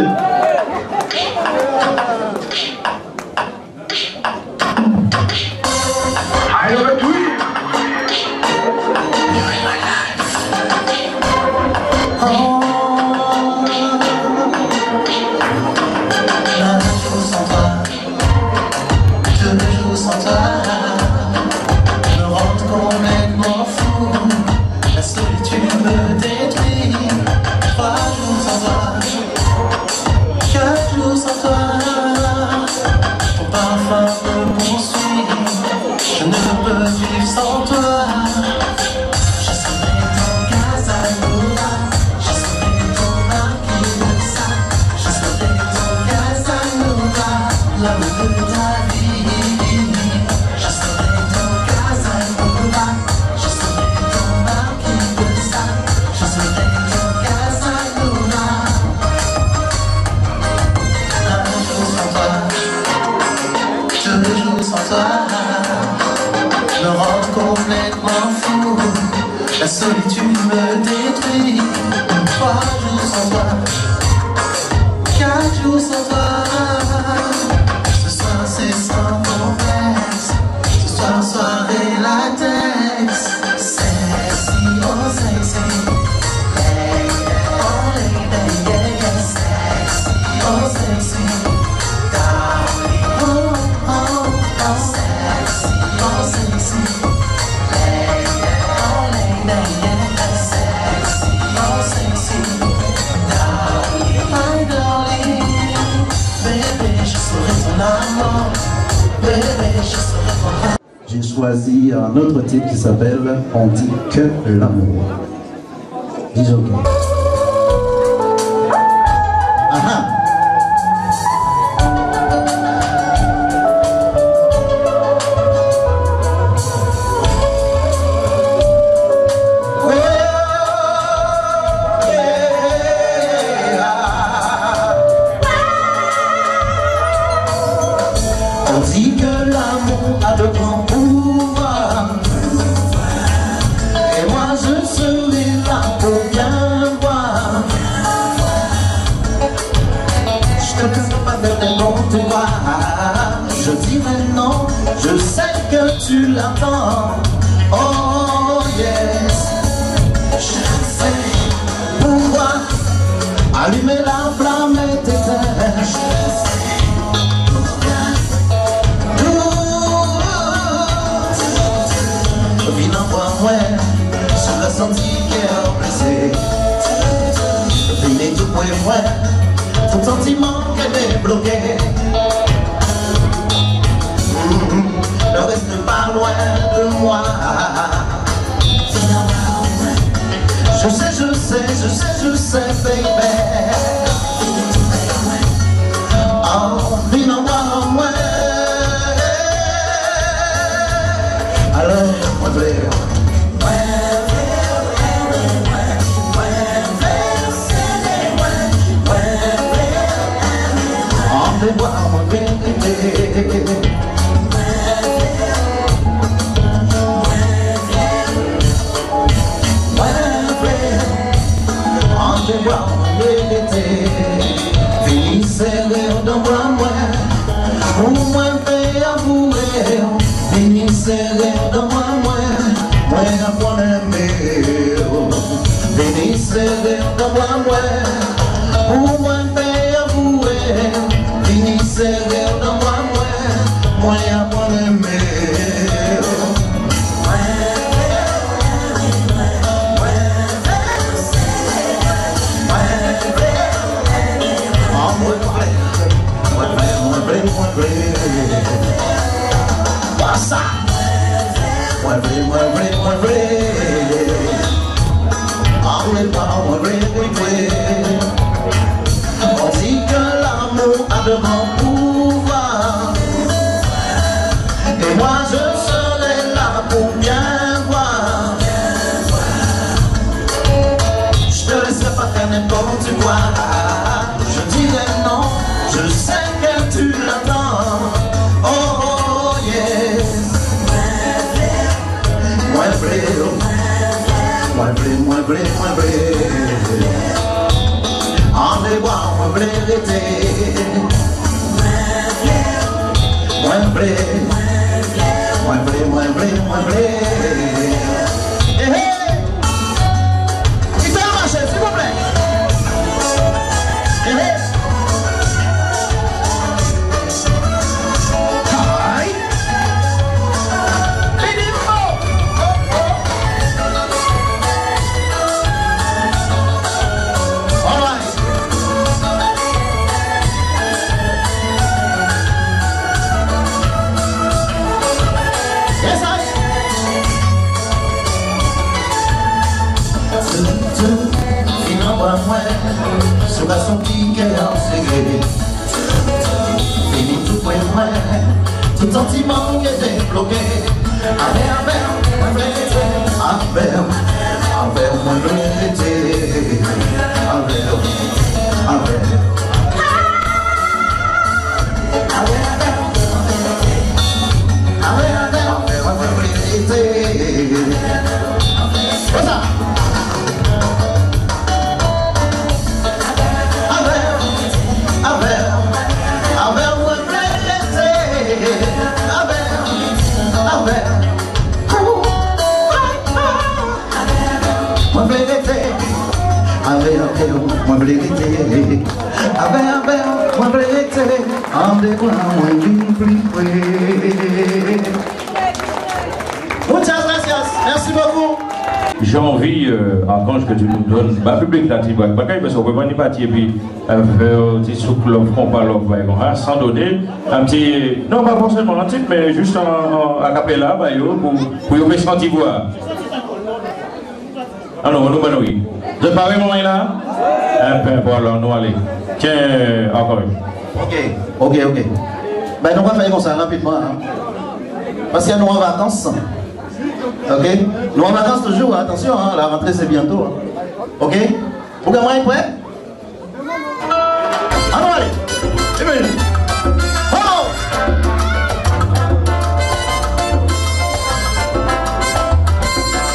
La solitude me détruit. 3 jours sans toi, 4 jours sans toi. Ce soir c'est sans complexe. Ce soir soirée latex. Sexy, oh sexy. Hey, oh lady, yeah, yeah. Sexy, oh sexy. Darling, oh, oh, oh. Sexy, oh sexy.
J'ai choisi un autre titre qui s'appelle On dit que l'amour. Dis ok. Aha.
On dit que l'amour a de grands pouvoirs. Et moi je serai là pour bien voir. Je te peux pas faire des comptoirs. Je dirai non, je sais que tu l'attends. Oh yes. Je sais pourquoi allumer la flamme et t'éteindre. Sur le sentier qui est blessé. Puis tout point moins, ton sentiment est débloqué. Ne reste pas loin de moi. Je sais, baby. Oh, viens en moi. Alors, mon frère. Fini serré dans moi. serrer dans moi apprendre à aimer. Venez serrer dans moi pour moi faire avouer. Venez serrer dans moi apprendre à aimer. Passa! Moi vrai. On dit que l'amour a de grands pouvoirs. Et moi je serai là pour bien voir. Je te laisserai pas faire n'importe quoi. Je dirai non, je sais que tu l'attends. Oh yes. Moi vrai. En les bois, moi vrai l'été. Moi vrai. Eh hey! Qui fait la marche, s'il vous plaît? Eh hey! Ce garçon qui est en ségré. Fini tout pour moi. Tout sentiment qui est débloqué. Avec moi l'été. Muchas gracias, merci beaucoup.
J'ai envie, Archange, que tu nous donnes, public là, tu vois, parce qu'on peut pas y partir et puis faire un petit souple, on parle, sans donner un petit, non pas forcément un titre, mais juste un acapella, pour y faire sentir voir. Alors, nous, oui. Vous êtes paré, mon là? Voilà, nous allons. Tiens, encore.
Ok. Ben, nous allons faire comme ça rapidement. Hein. Parce que nous en vacances. Ok? Nous en vacances toujours, attention, hein, la rentrée c'est bientôt. Hein. Ok? Vous gagnez prêt? Allons, allez! Oh!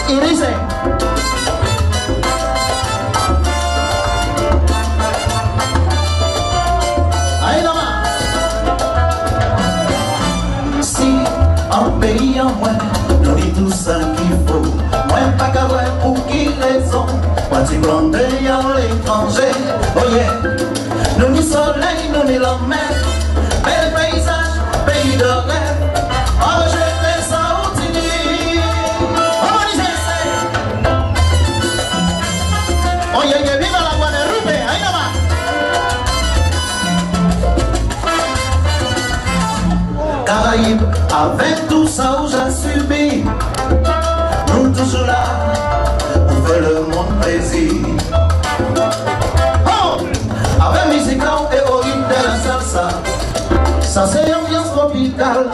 Il dice. Pays en moi, nous dit tout ça qu'il faut. Moi, pas qu'à voir pour qui raison. Moi, tu prends d'ailleurs l'étranger. Oh yeah, nous ni soleil, nous ni la mer. Bel paysage, pays de rêve. Oh, je fais ça au tini. Oh, je sais. Oh yeah, vive la Guadeloupe, aïe là-bas. Caraïbes, avec tout ça où j'ai subi, nous toujours là, on fait le monde plaisir. Oh! Avec musique et au rythme de la salsa, ça c'est ambiance tropicale,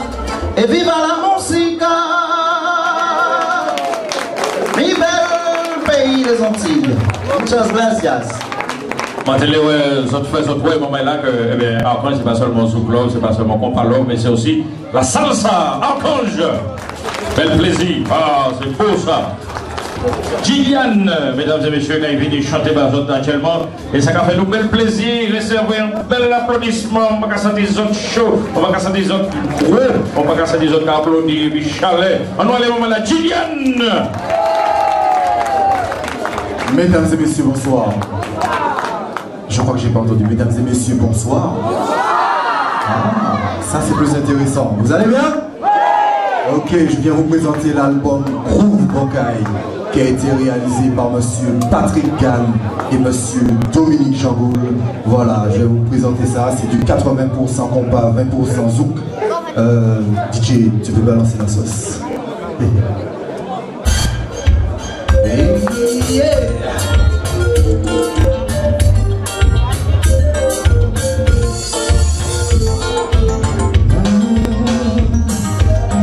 et vive la musique! Vive le pays des Antilles! Muchas gracias!
Maintenant, ouais, moment là que, eh bien, Archange, c'est pas seulement souple, c'est pas seulement compalot, mais c'est aussi la salsa, Archange. Bel plaisir, ah, c'est beau ça. Gillian, mesdames et messieurs, qui est venu chanter Bazot actuellement. Et ça a fait nous bel plaisir, réserver un bel applaudissement. On va casser des autres chauds, on va casser des autres gros, on va casser des autres qui applaudissent, des chalets. On va aller au moment là, Gillian.
Mesdames et messieurs, bonsoir. Je crois que j'ai pas entendu. Mesdames et messieurs, bonsoir. Ah, ça c'est plus intéressant. Vous allez bien? Ok, je viens vous présenter l'album Groove Bocaille qui a été réalisé par monsieur Patrick Gann et monsieur Dominique Chamboul. Voilà, je vais vous présenter ça. C'est du 80% compas, 20% zouk. DJ, tu peux balancer la sauce. Hey, yeah.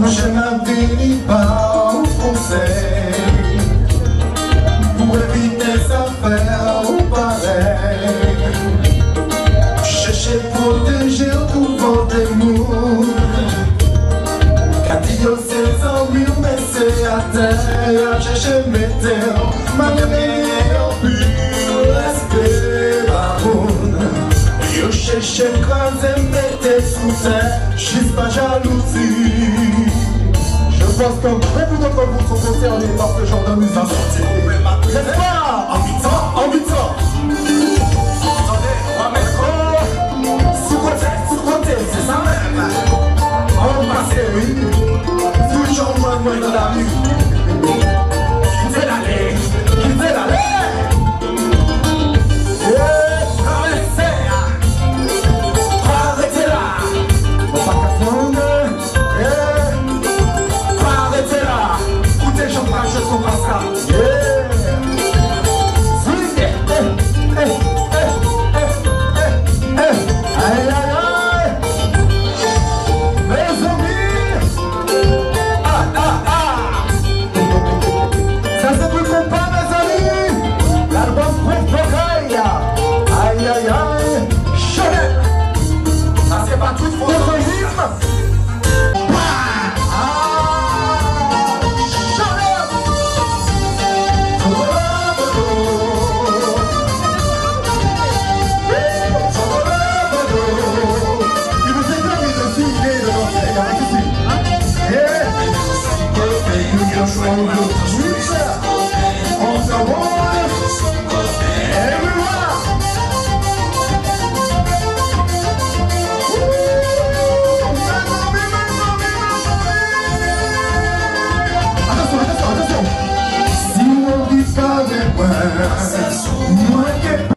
Je n'avais pas au conseil pour éviter ça faire pareil. Chercher protéger au couvent des mots. Catillo c'est en mille mais c'est à terre. Chercher mes terres, ma mère en plus rester baronne. Yo cherche écraser mettez sous terre, juste pas jalousie. Je pense que beaucoup d'entre vous sont concernés par ce genre de musique. N'est-ce pas? En mi-temps. Attendez, on va mettre sous côté, c'est ça même. On va passer, oui. Toujours moins dans la rue. Quittez l'aller.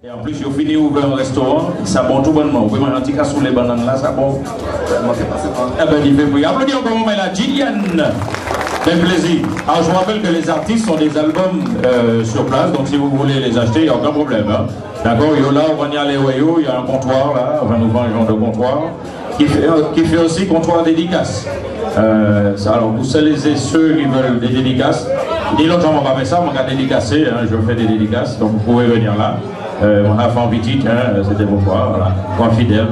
Et en plus, j'ai fini ouvrir un restaurant, ça bon tout bonnement. Vous pouvez manger un petit cas sur les bananes là, ça bon. Eh ben, il fait oui. Applaudissez encore moment là, Gillian. Même plaisir. Alors, je vous rappelle que les artistes ont des albums sur place, donc si vous voulez les acheter, il n'y a aucun problème. Hein. D'accord, là, on va y aller au il y a un comptoir là, on va nous vendre un genre de comptoir, qui fait aussi comptoir dédicace. Alors, pour celles et ceux qui veulent des dédicaces, dis l'autre, on va pas faire ça, on va dédicacer, hein, je fais des dédicaces, donc vous pouvez venir là. On a fait en petite, hein, c'était pourquoi, voilà, grand fidèle.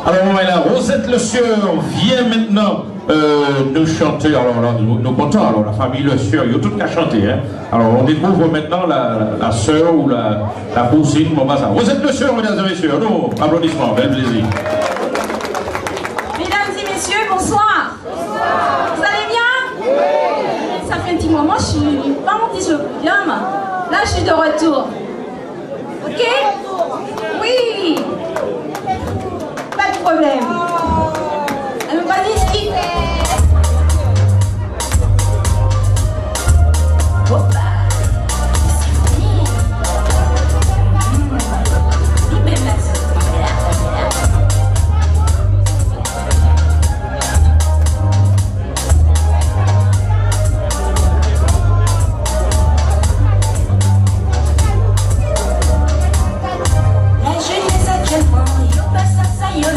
Alors, on va là, Rosette Le Sieur vient maintenant nous chanter. Alors, là, nous comptons, alors la famille Le Sieur, ils ont tout qu'à chanter. Hein. Alors, on découvre maintenant la sœur ou la cousine, mon bazar. Rosette Le Sieur, mesdames et messieurs, nous, applaudissements, bel plaisir.
Mesdames et messieurs, bonsoir. Vous allez bien? Oui. Ça fait un petit moment, je suis pas monté sur le podium. Là, je suis de retour. Ok? Oui. Pas de problème. Alors, vas-y, ski.
La jeunesse actuellement, yo passe à ça, yo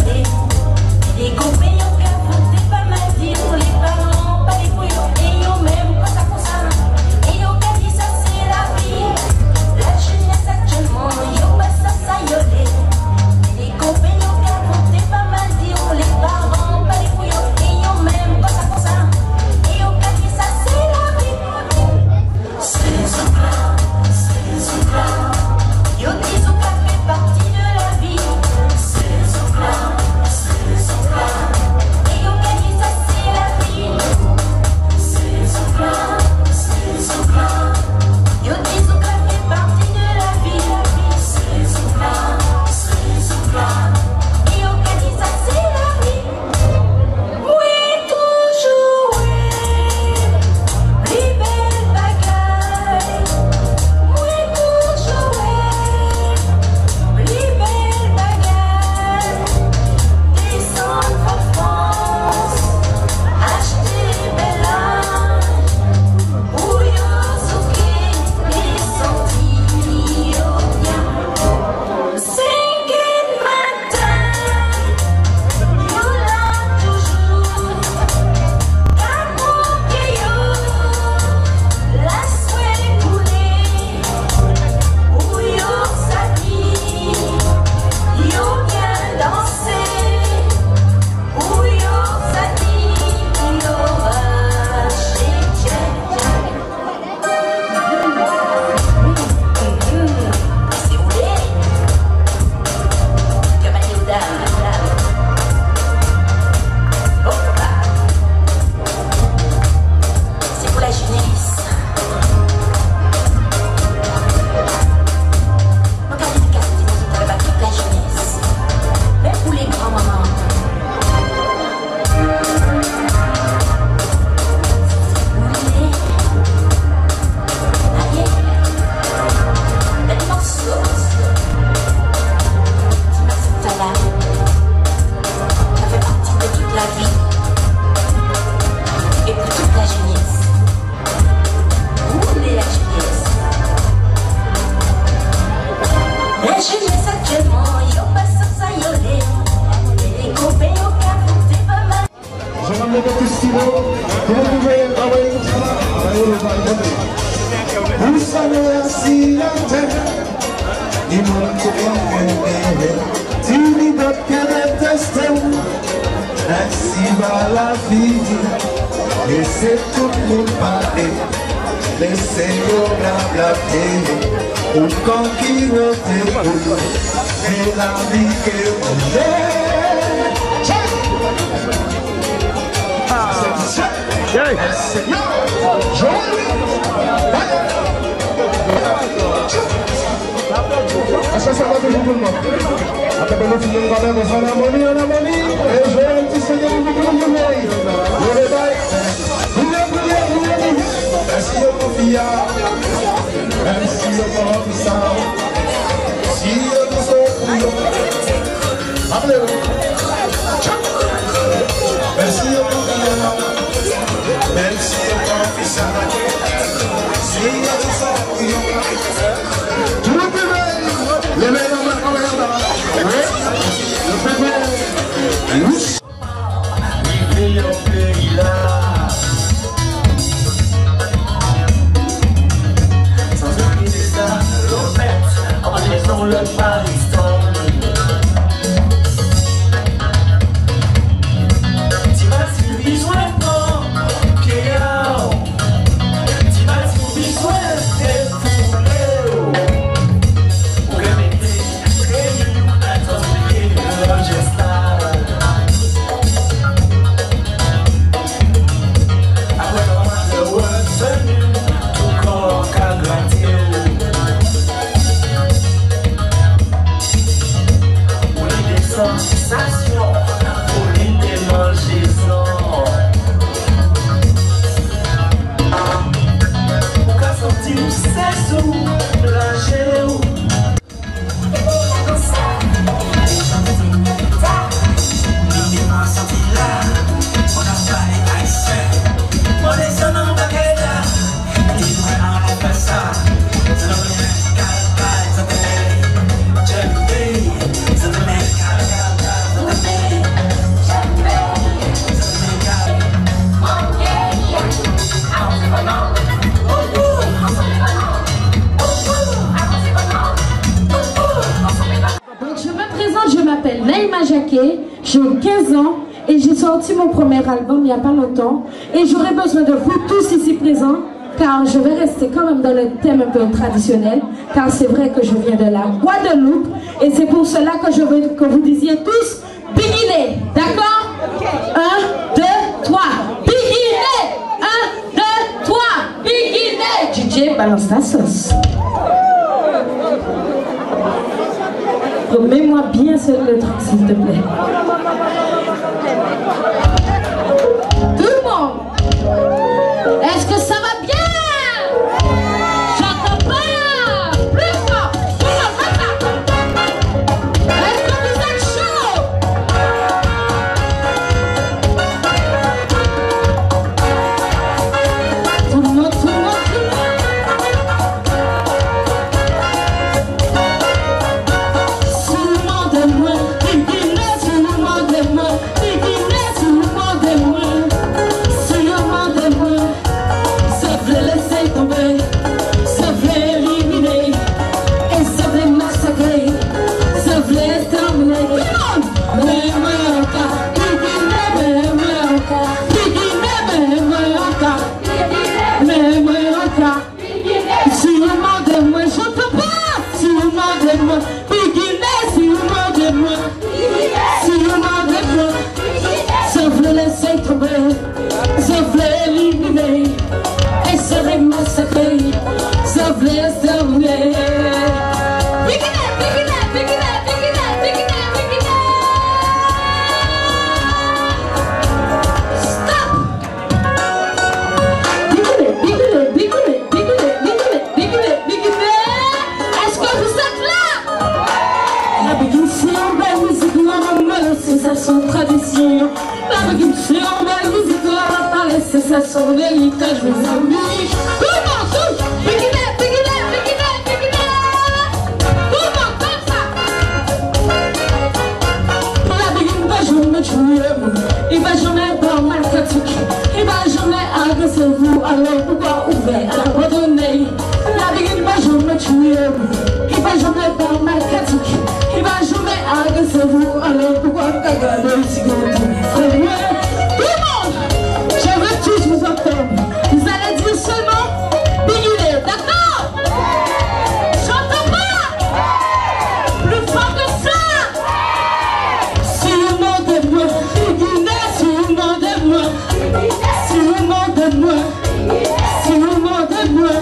levez tout stylo. Vous pouvez envoyer ça. Vous savez assis la terre. Dis-moi que tu dis d'autres que détester. Ainsi va la vie. Laissez tout le monde parler. Laissez-nous blablater. Ou quand qui ne t'écoute. C'est la vie que vous
Ça va toujours tout le monde. Après, nous finissons quand même en harmonie, en harmonie. Et je vais un petit seigneur de vous merci au Kofia, merci au Kofia, si nous sommes appelez-vous. Merci au Kofia, merci au Kofia, si nous sommes tout le monde, les mains dans la caméra, le pays au pays là. Dans le Paris-Stone. Tu m'as si besoin de tu m'as si besoin de pour répéter le geste. Après le word venu, tout corps qu'a gratté. Sensation pour les démangeaisons. Pour qu'à sortir c'est sous la géo. Dis-moi sorti là, on a pas les haïtiens. On est sur nos baguettes. Dis-moi on fait ça. C'est le bien calme, ça te met. Ça te met.
Donc je me présente, je m'appelle Naïma Jacquet, j'ai 15 ans et j'ai sorti mon premier album il n'y a pas longtemps et j'aurais besoin de vous tous ici présents car je vais rester quand même dans le thème un peu traditionnel car c'est vrai que je viens de la Guadeloupe et c'est pour cela que je veux que vous disiez tous Biguiné, d'accord? 1, 2, 3, Biguiné! 1, 2, 3, Biguiné! DJ, balance ta sauce. Mets-moi bien sur le truc, s'il te plaît. Tout le monde, est-ce que ça va bien? J'entends pas. Plus fort. Est-ce que vous êtes chaud? Tout le monde, tout le monde, tout le monde. Ça sent l'héritage, mes amis. Comment tout? Biguiné, Biguiné, Biguiné, Biguiné. Comment comme ça? La Biguiné, je me
tuer, il va jamais dans ma critique, il va jamais agresser vous, alors pourquoi ouvrir, alors redonner. La vie il va jamais tuer, il va jamais dans ma critique, il va jamais agresser vous, alors pourquoi regarder si vous tout le monde, je veux tous vous entendre, vous allez dire seulement Bigoulet, d'accord? J'entends pas plus fort que ça. Si vous demandez-moi, Bigoulet, si vous demandez-moi, si vous demandez-moi, si vous demandez-moi,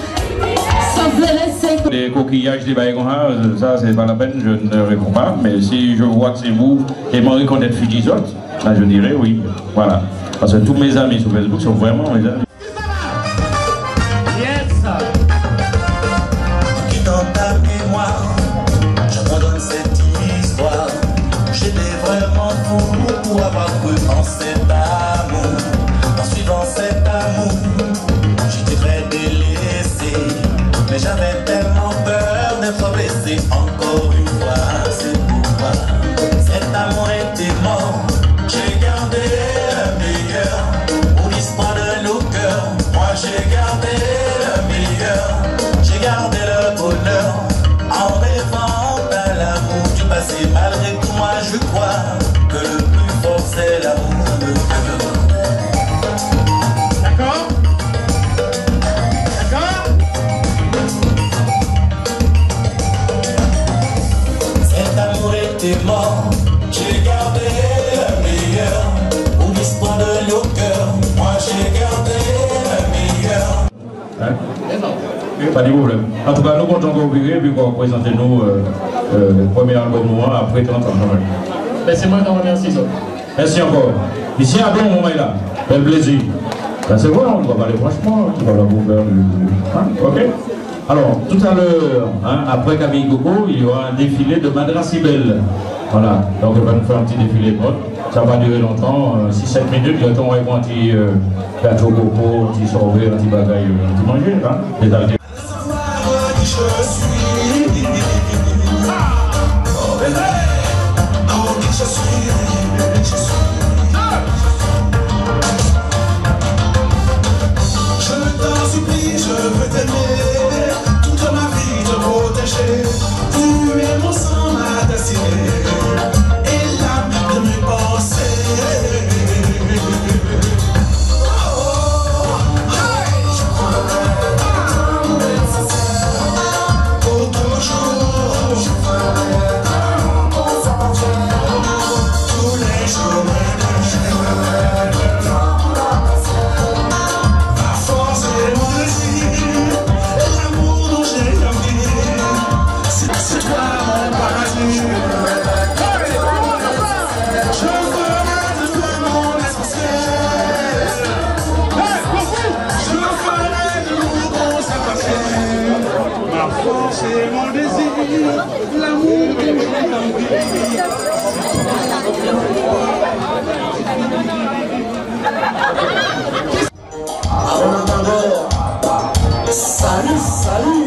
ça vous laisse.
Les coquillages, des bails comme ça, c'est pas la peine, je ne réponds pas. Mais si je vois que c'est vous et me reconnaître Fidizot, là je dirais oui. Voilà. Parce que tous mes amis sur Facebook sont vraiment mes amis.
Dans ta mémoire, je pardonne cette histoire. J'étais vraiment fou pour avoir cru en cet amour. En suivant cet amour, j'étais très délaissé. Mais j'avais tellement peur d'être blessé encore une fois. C'est pourquoi cet amour était mort. J'ai gardé le meilleur pour l'histoire de nos cœurs. Moi j'ai gardé le meilleur. J'ai gardé le bonheur en rêvant à l'amour du passé. Malgré tout, moi je crois que le plus fort c'est l'amour de cœur. D'accord? D'accord? Cet amour était mort. J'ai gardé le meilleur pour l'histoire de nos cœurs. Moi j'ai gardé le meilleur.
Hein? Pas de problème. En tout cas, nous comptons qu'on virer puis qu'on présente nous le premier album noir après 30 ans.
Ben, c'est moi qui vous remercie.
Merci encore. Ici à bon moment là. Quel plaisir. Ben, c'est bon, on va parler franchement. Tu vas la vous hein? Ok? Alors, tout à l'heure, hein, après Camille Coco, il y aura un défilé de Madrasibel. Voilà. Donc, on va nous faire un petit défilé de mode. Ça va durer longtemps, 6-7 minutes. Le temps, on va prendre un petit gâteau coco, un petit sorbet, un petit bagaille, un petit manger, hein? Des altés.
Je suis qui je suis. Je t'en supplie, je veux t'aimer toute ma vie, te protéger. Tu es mon sang, ma destinée et l'âme de mes pensées.
C'est mon désir, l'amour que j'ai envie.
Salut, salut.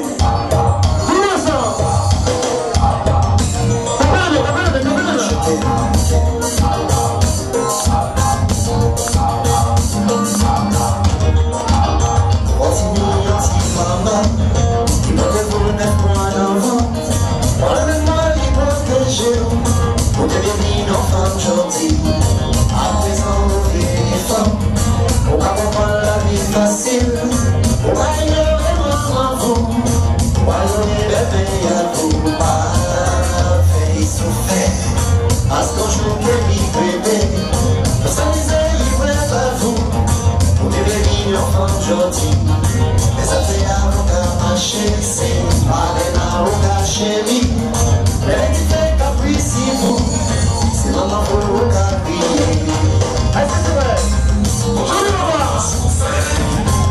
Parce qu'on joue que bébé, pour s'amuser, il voulait pas vous. Pour bébé, il enfant gentil. Mais ça fait un regard marché, c'est pas un regard chéri. Mais tu fais caprice, vous, c'est maman pour le regard briller. Est-ce que c'est vrai? Je vais le voir.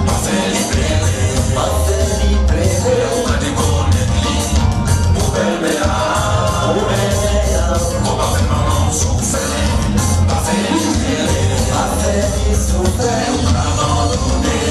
Pas fait libérer, pas fait libérer. On a des bonnes lits, pour belle médaille, pour belle médaille. On va faire maman souffrir, pas fait libérer, pas fait souffrir, abandonner.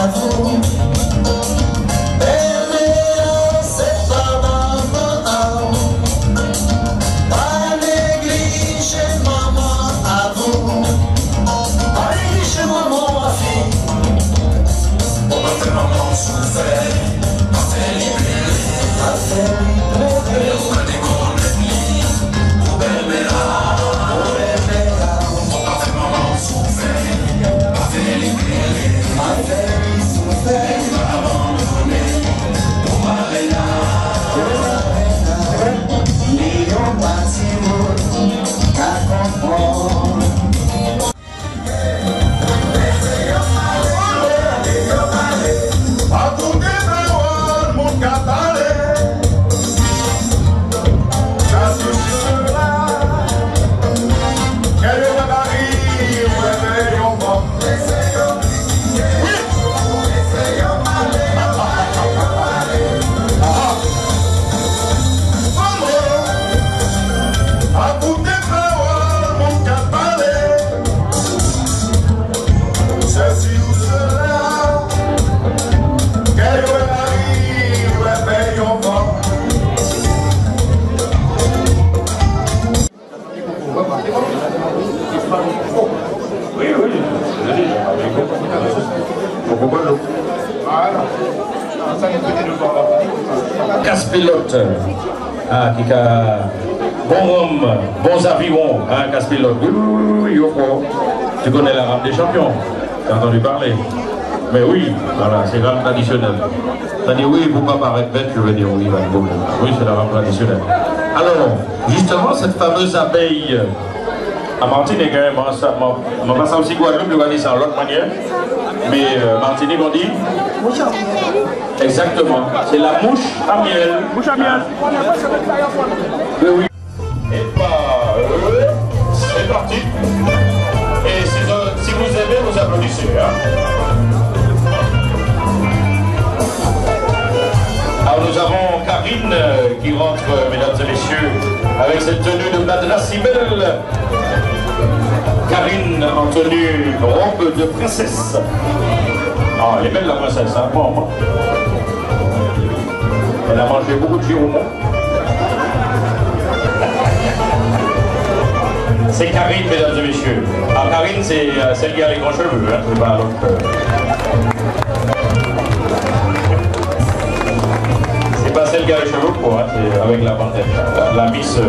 à vous. Aimer, c'est pas maman. Pas négliger maman à vous. Pas négliger maman ma fille. On va faire maman souffrir. On va faire libérer. On va faire libérer. On va décoller. On va faire maman souffrir. On va faire libérer. On va faire souffrir. On va abandonner. On va réna. Léon Bâtiment, qu'à comprendre.
A tout développement, mon cabaret. Ça se là. Quel est la barrière, réveillons bon. A tout développement, mon cabaret. Ceci ou cela. Quel arrive, réveillons bon.
Oui, oui, je dis, pourquoi l'eau? Casse-pilote, qui a bon homme, bons avions, casse-pilote. Oui, tu connais la rame des champions, tu as entendu parler. Mais oui, voilà, c'est rame traditionnelle. Ça dit oui, pourquoi paraître bête, je veux dire oui, oui, c'est la rame traditionnelle. Alors, justement, cette fameuse abeille, à Martinique, on va passer aussi Guadeloupe, je vais dire ça de l'autre manière. Mais Martinique, on dit exactement, c'est la mouche à miel. Mouche à miel. Oui, oui. Et bah, c'est parti. Et si vous aimez, vous applaudissez. Alors nous avons Karine qui rentre, mesdames et messieurs, avec cette tenue de Madras si belle. Karine en tenue robe de princesse. Ah, elle est belle la princesse, hein, bon. Elle a mangé beaucoup de giroumon. C'est Karine, mesdames et messieurs. Ah, Karine, c'est celle qui a les grands cheveux, hein, c'est pas l'autre. C'est pas celle qui a les cheveux courts, hein, c'est avec la bandette, la miss.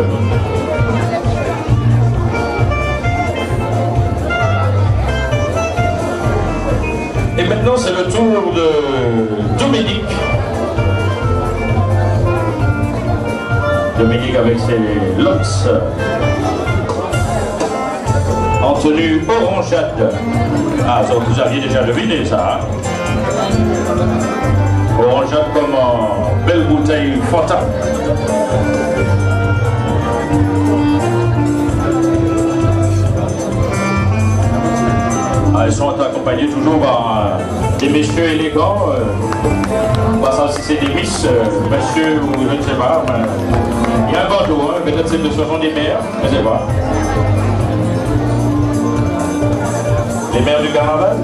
Et maintenant, c'est le tour de Dominique. Dominique avec ses locks en tenue orangeade. Ah, ça, vous aviez déjà deviné ça, hein? Orangeade comme en belle bouteille Fanta. Elles sont accompagnées toujours par des messieurs élégants. Pas ça si c'est des miss, messieurs ou je ne sais pas. Il y a un bandeau, hein, peut-être que ce sont des mères, je ne sais pas. Les mères du carnaval.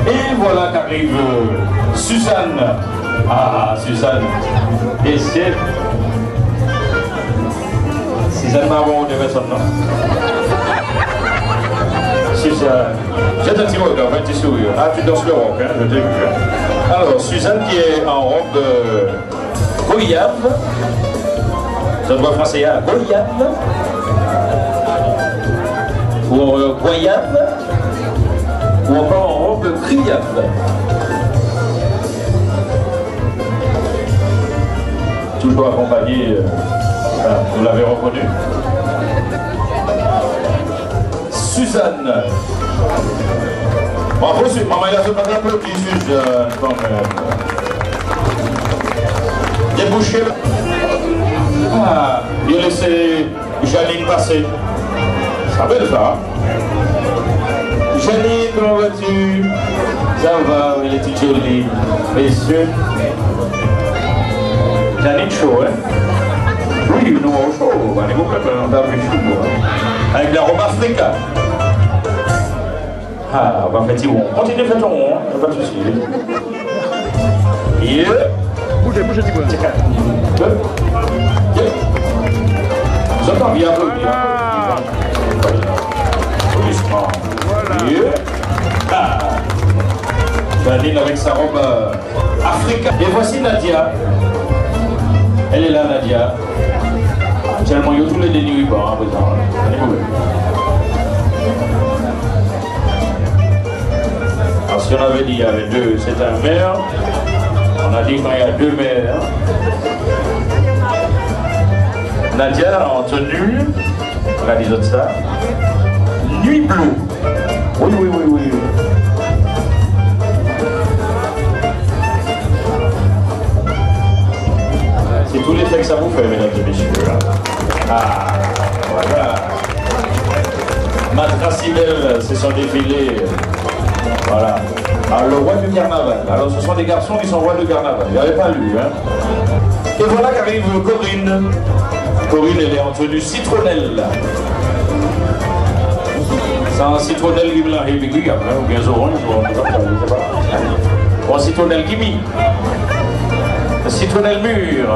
Et voilà qu'arrive Suzanne. Ah, Suzanne. Et c'est Suzanne Marron, on devait son nom. Suzanne. Jette un petit regard, un petit sourire. Ah, tu danses le rock, hein, je t'ai vu. Alors, Suzanne qui est en robe goyave. Ça doit français à goyave. Ou goyave. Ou encore en robe criave. Toujours accompagné, vous l'avez reconnu. Suzanne. Bravo, maman, il a fait pas d'applaudissements, Suzanne, quand même. Débouché. Ah, il a laissé Janine passer. Ça belle ça. Janine, comment vas-tu? Ça va, elle est jolie. Messieurs. Janine chaud, hein? Oui, nous au chaud. On est complètement dans le chaud. Avec la robe africaine. Ah, on va faire petit rond. Continuez de faire ton rond, pas de souci. Yeah.
Bougez, bougez, petit peu.
J'entends bien applaudir. Applaudissements. Voilà. Yeah. Ah. Janine avec sa robe africaine. Et voici Nadia. Elle est là, Nadia. Tellement, il y a tous les dénuis, hein, présent. Alors, si on avait dit qu'il y avait deux, c'est un maire. On a dit qu'il y a deux maires. Nadia en tenue, on a dit ça. Nuit bleue. Oui, oui, oui, oui. C'est tous les faits que ça vous fait, mesdames et messieurs. Ah, voilà. Madrasibel, c'est son défilé. Voilà. Alors, le roi du carnaval. Alors, ce sont des garçons qui sont rois du carnaval. Il n'y avait pas lu, hein. Et voilà qu'arrive Corinne. Corinne, elle est en tenue citronnelle. C'est un citronnelle qui blanc et puis après, ou bien orange, je ne sais pas. Ou un citronnelle qui mit. Un citronnelle mûr.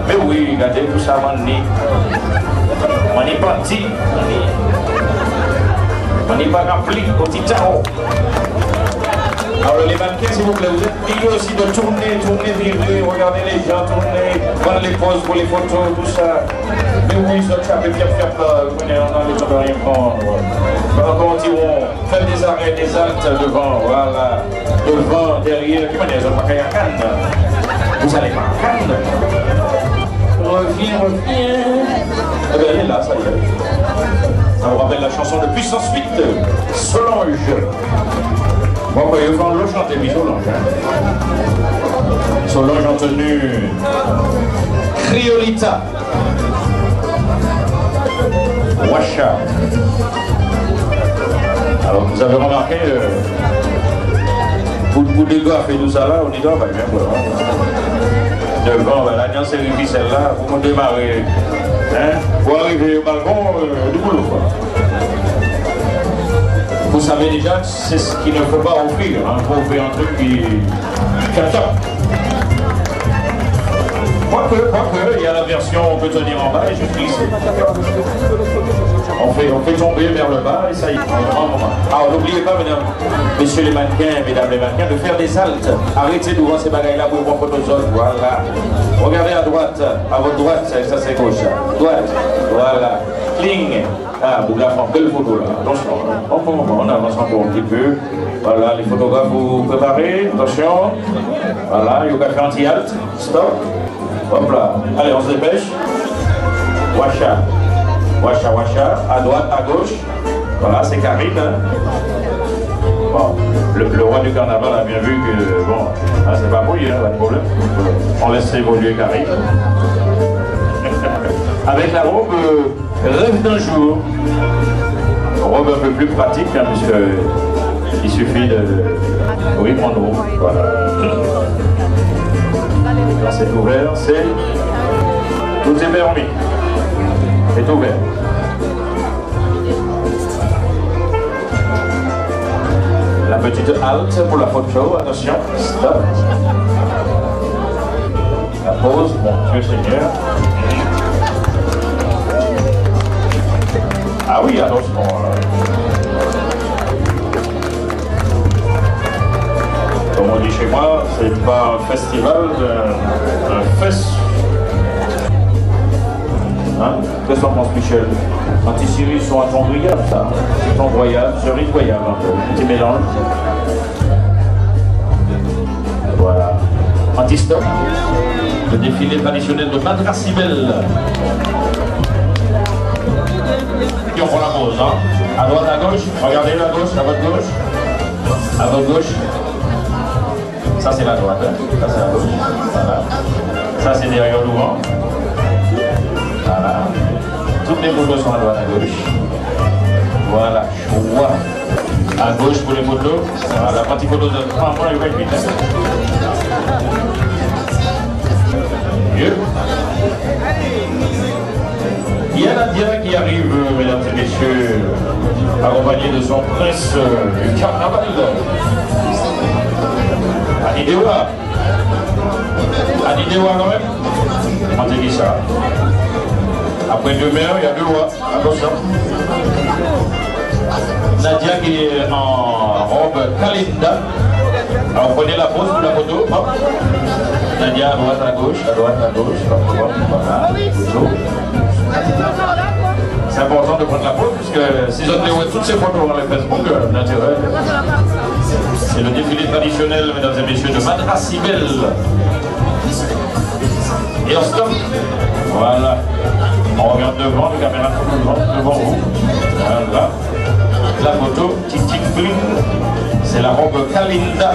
Mais oui, regardez tout ça, on est parti. On n'est pas rempli au petit tarot. Alors les mannequins, s'il vous plaît, vous êtes obligés aussi de tourner, virer, regarder les gens, tourner, prendre les poses pour les photos, tout ça. Mais oui, ça tient bien faire là, vous connaissez, on a les gens de rien prendre. Quand ils vont faire des arrêts, des haltes devant, voilà, devant, derrière, qui manière, ils n'ont pas qu'à Cannes. Vous allez pas à Cannes. Reviens. Eh bien, elle est là, ça y est. Ça vous rappelle la chanson de Puissance 8, Solange. Bon, bah, il va le chanter, puis Solange. Solange en tenue Criolita. Washa. Alors, vous avez remarqué, pour des gars fait tout ça là, on dit, bah, bien, voilà. Devant, bah, l'alliance est celle-là, vous démarrez. Hein? Pour arriver au balcon, du boulot, quoi. Vous savez déjà, c'est ce qu'il ne faut pas offrir. Il faut offrir un truc qui top. Quoique, il y a la version on peut tenir en bas et juste glisser. On fait tomber vers le bas et ça y est. Alors n'oubliez pas, mesdames, messieurs les mannequins, mesdames les mannequins, de faire des haltes. Arrêtez de voir ces bagailles-là pour prendre photos. Voilà. Regardez à droite, à votre droite, ça c'est gauche. Droite, voilà. Cling. Ah, vous la faites belle photo là. Attention, on avance encore un petit peu. Voilà, les photographes vous préparez. Attention. Voilà, il y a faire un petit halt. Stop. Hop là. Allez, on se dépêche. Washa. Washa, washa. À droite, à gauche. Voilà, c'est Karine. Bon, le roi du carnaval a bien vu que, bon, hein, c'est pas mouillé, pas de problème. On laisse évoluer Karine. Avec la robe Rêve d'un jour. Robe un peu plus pratique, hein, puisque il suffit de... Oui, prendre robe. Voilà. Quand c'est ouvert, c'est... Tout est permis. C'est ouvert. La petite halte pour la photo, attention, stop. La pause, mon Dieu Seigneur. Ah oui, attention. Comme on dit chez moi, c'est pas un festival, un fest. Hein? Qu'est-ce qu'on pense, Michel? Anti-Syrie sont un ton grillade, ça. Ton voyage, cerise voyage, un peu. Petit mélange. Voilà. Anti-stop. Le défilé traditionnel de Madrasibel. Et on prend la pause, hein. À droite, à gauche. Regardez la gauche, à votre gauche. À votre gauche. Ça, c'est la droite, hein. Ça, c'est la gauche. Voilà. Ça, c'est derrière nous, hein. Voilà. Toutes les photos sont à droite, à gauche. Voilà, choix. À gauche pour les photos. Voilà, petite photo de 3 mois et 8 minutes. Mieux. Il y a Nadia qui arrive, mesdames et messieurs, accompagnée de son prince du carnaval. Anidewa. Anidewa quand même. On dit ça. Après deux mères, il y a deux lois. Attention. Nadia qui est en robe Kalinda. Alors prenez la pose pour la photo. Hop. Nadia à droite, à gauche, à droite, à gauche. Voilà. C'est important de prendre la pose puisque si on voit toutes ces photos dans le Facebook naturel, c'est le défilé traditionnel, mesdames et messieurs, de Madrasibel. Et on stop. Voilà. On regarde devant, le caméra devant vous. Voilà. La photo, tic tic bling. C'est la robe Kalinda.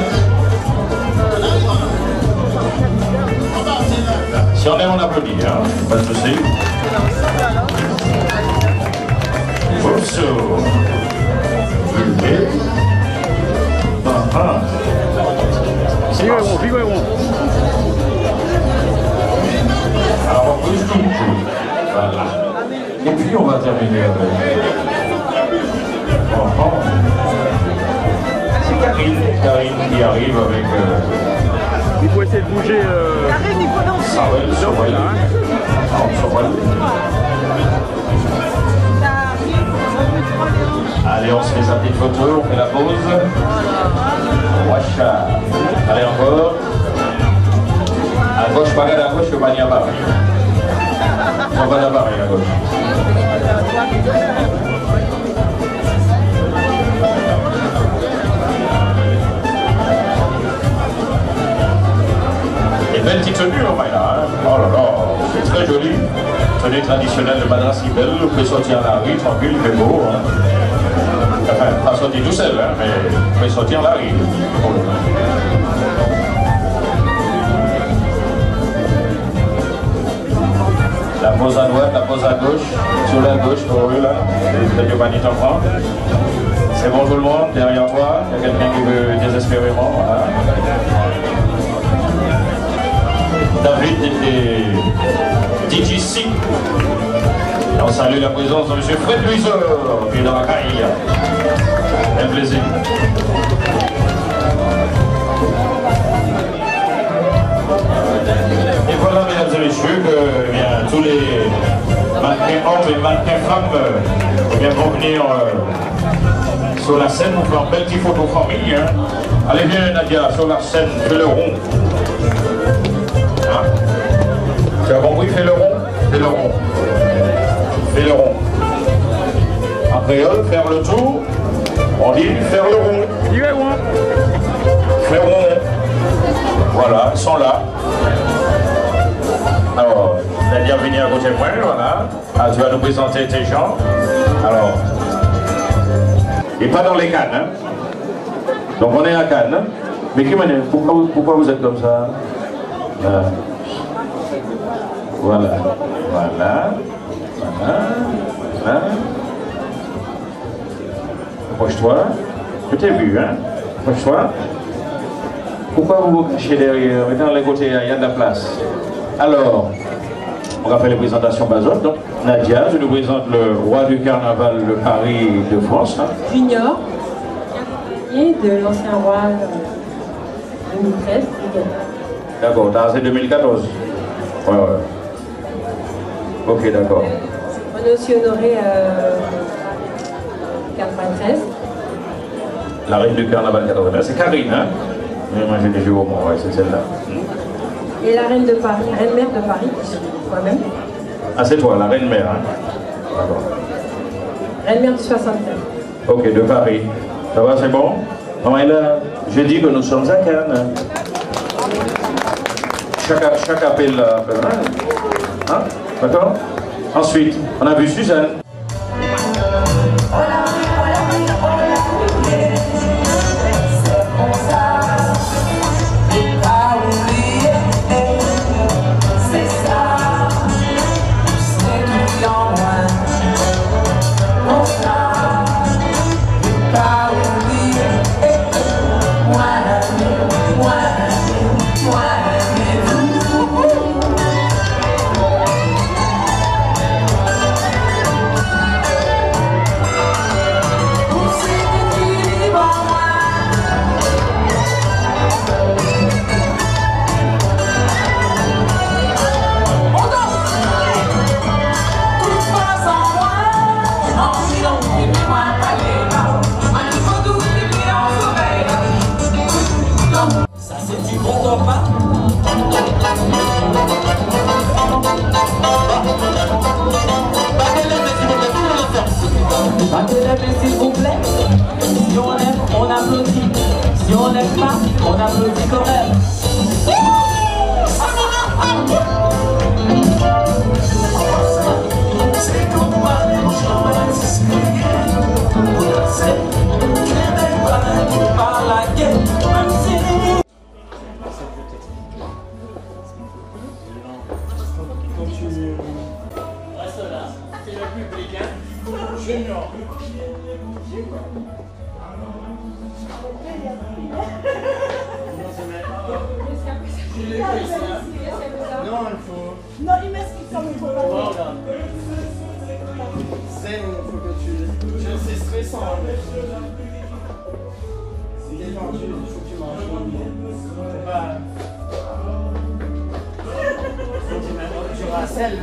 Si on aime, on applaudit, hein. Pas de souci. Bonjour. Alors on bouge tout. Voilà. Et puis on va terminer avec... C'est Karine qui arrive avec...
Il faut essayer de bouger...
Karine, il faut danser. Sorel. Allez, on se fait sa petite photo, on fait la pause. Wacha. Allez, encore. À gauche, pas à gauche, pas à bas. On va d'abord à gauche. Et belle petite tenue, on va là. Oh là là, c'est très joli. Tenue traditionnelle de Madrasibel. Vous pouvez sortir à la rue, tranquille, il fait beau. Hein. Enfin, pas sortir tout seul, hein, mais vous pouvez sortir à la rue. La pose à droite, la pose à gauche, sur la gauche, oui, là, le Giovanni t'en prend. C'est bon tout le monde, derrière toi, il y a quelqu'un qui veut désespérément, voilà. David et DJC. On salue la présence de M. Fred Luiseur, qui est dans la caille. Un plaisir. Et voilà, mesdames et messieurs, que bien, tous les mannequins hommes et mannequins femmes vont venir sur la scène pour faire une belle petite photo famille. Hein. Allez, viens Nadia, sur la scène, fais le rond. Hein? Tu as compris, fais le rond, fais le rond. Fais le rond. En créole, faire le tour, on dit faire le rond. Faire rond. Voilà, ils sont là. Alors, Nadia venir à côté de moi, voilà. Ah, tu vas nous présenter tes gens. Alors, et pas dans les Cannes, hein. Donc on est à Cannes, hein. Mais qui m'a dit, pourquoi vous êtes comme ça? Voilà, voilà, voilà, voilà. Approche-toi, je t'ai vu, hein. Approche-toi. Pourquoi vous vous cachez derrière? Maintenant, les côtés, il y a de la place. Alors, on va faire les présentations basotes. Donc, Nadia, je nous présente le roi du carnaval de Paris de France. Hein.
Junior, et de l'ancien roi 2013.
D'accord, c'est 2014. Ouais, ouais. Ok, d'accord.
On est aussi honoré 93.
La reine du carnaval 93, c'est Karine, hein? Mais moi j'ai des jours au moins, ouais, c'est celle-là.
Et la reine de Paris, la reine-mère de Paris, moi-même.
Ah, c'est toi, la reine-mère, hein? D'accord.
Reine-mère du 67.
Ok, de Paris. Ça va, c'est bon? Non, et là, je dis que nous sommes à Cannes. Chaque appel là, hein? D'accord? Ensuite, on a vu Suzanne.
applaudit. Si on n'aime pas, on applaudit quand même. C'est comme moi, par la guerre, même si... Reste là, c'est le public, hein. Junior.
Non, il faut...
Non, il m'explique comme il faut pas.
Voilà. Zen, il faut que tu... C'est stressant. C'est détendu, il faut que tu marches. C'est pas... Faut que tu marches. Tu racelles.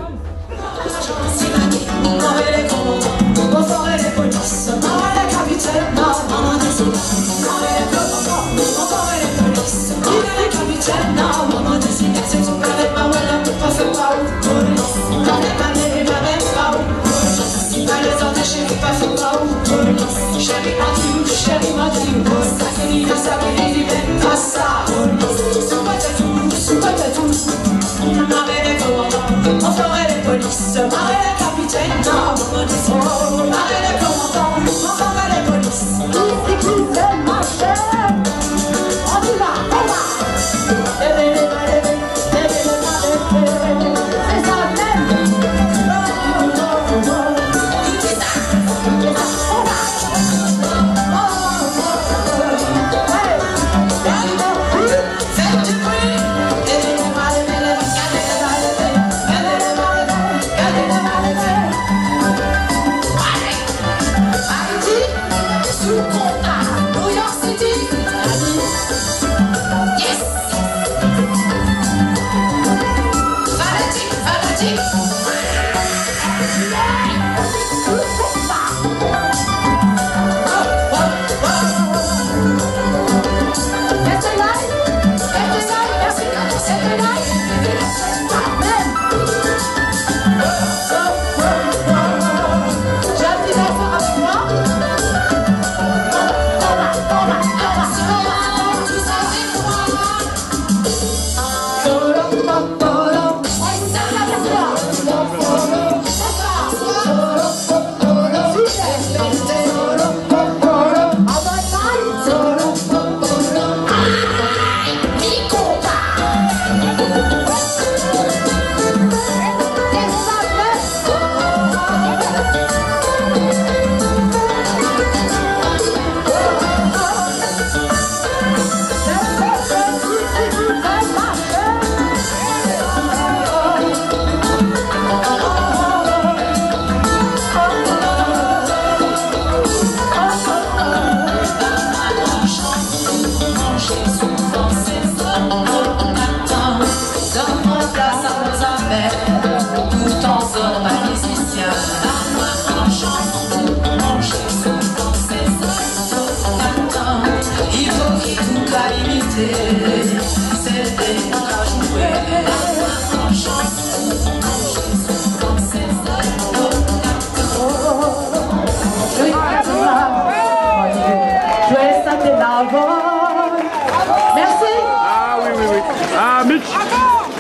Merci.
Ah oui, oui, oui. Ah, Mitch.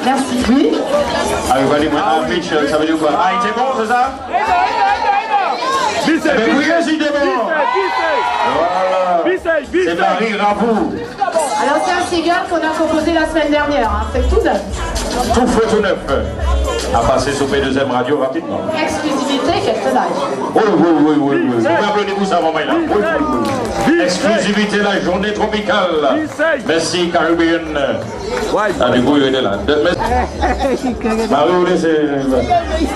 Merci. Oui.
Ah, Mitch, ça veut dire quoi? Ah, il était bon, c'est ça?
Bissey,
oui, il était bon. Voilà. C'est Marie Ravoux.
Alors c'est un single qu'on a composé la semaine dernière, hein. C'est tout neuf.
Tout feu, tout neuf. À passer sur P2M Radio rapidement.
Exclusivité, quelques lives.
Oui. Vous pouvez applaudir vous ça, maman, là. Oui. Exclusivité, la journée tropicale. Merci, Caribbean. Ah, du coup, il est là.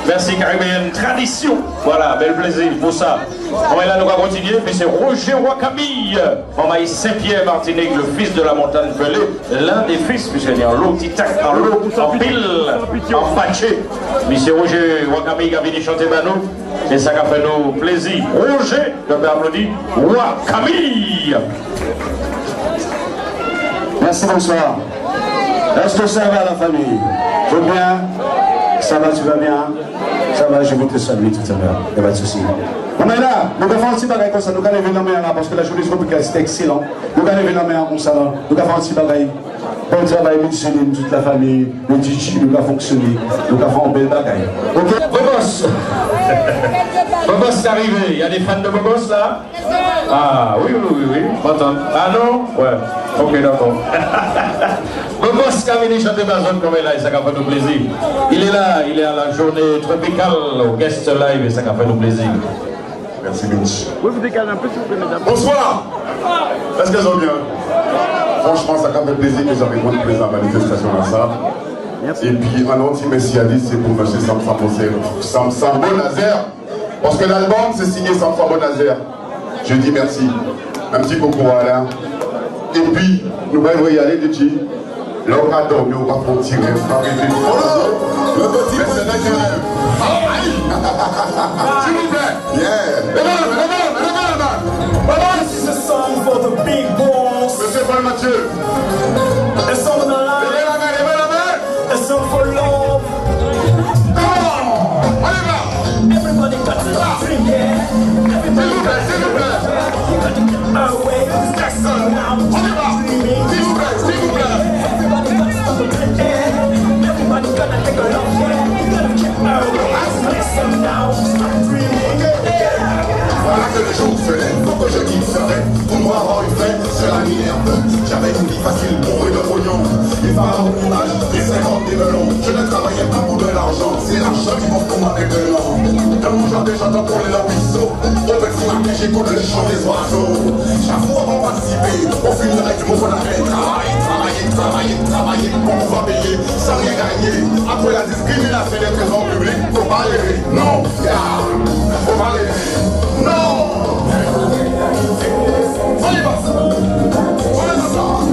Merci, Caribbean. Tradition. Voilà, bel plaisir pour ça. On va là, nous va continuer, mais c'est Roger Wakami. On va Saint-Pierre Martinique, le fils de la montagne pelée. L'un des fils, puisqu'il est en l'eau, titac, en l'eau, en pile, en patché. Mais c'est Roger Wakami qui a venu chanter Banou. Et ça a fait nous plaisir. Roger, je peux applaudir. Wakami.
Merci, bonsoir. Est-ce que ça va la famille? Tout bien? Ça va, tu vas bien? Ça va, je vous te salue tout à l'heure. Il n'y a pas de souci. On est là, nous avons fait un petit bagage comme ça, nous avons levé la main là parce que la journée tropicale c'était excellent. Nous avons levé la main comme ça, nous avons fait un petit bagage. Bon travail, Céline, toute la famille, le DJ, nous avons fonctionné, nous avons fait un bel bagage. Ok, Bobos. Bobos est arrivé, il y a des fans de Bobos là? Ah oui, attends. Ah non? Ouais, ok, d'accord. Bobos qui a venu chanter ma zone comme elle là, et ça a fait nous plaisir. Il est là, il est à la journée tropicale, au guest live, et ça a fait nous plaisir. Merci, Mitch.
Oui, vous décalez un peu, s'il vous plaît, mesdames.
Bonsoir. Est-ce qu'elles ont bien? Franchement, ça m'a fait plaisir que j'arrive à présenter la manifestation à ça. Merci. Et puis, un petit merci à dire, c'est pour M. Samson Bonazer. Parce que l'album, c'est signé Samson Bonazer. Je dis merci. Un petit coucou à Alain. Et puis, nous allons y aller, DJ. Là, on va dormir, on va faire tirer. Le petit personnage. S'il vous plaît. Yeah.
This is a song for the big boss.
Monsieur Paul Mathieu.
A song for the life. A song for love. Everybody got to dream, yeah. Everybody got to dream. You got to get away. This song now. Dreaming. Everybody got to stop the dream, yeah. Everybody got to take a look, yeah. You got to get away. This song now. Stop dreaming.
Voilà que les jours se lèvent, faut que je quitte ce rêve. Pour moi avoir une fête, c'est la merde. J'avais une vie facile, bourrée de pognon. Les femmes à mon image, des 50 des melons. Je ne travaillais pas pour de l'argent, c'est l'argent qui monte pour moi maintenant. Dans mon jardin, j'entends pour les ruisseaux. Au petit matin, j'écoute le chant des oiseaux. Chaque fois avant participer, au funérailles du mot qu'on appelle travailler pour pouvoir payer sans rien gagner. Après la discrimination des trésors publics, faut pas les. Non, faut pas les. Non! On y va! On est ensemble!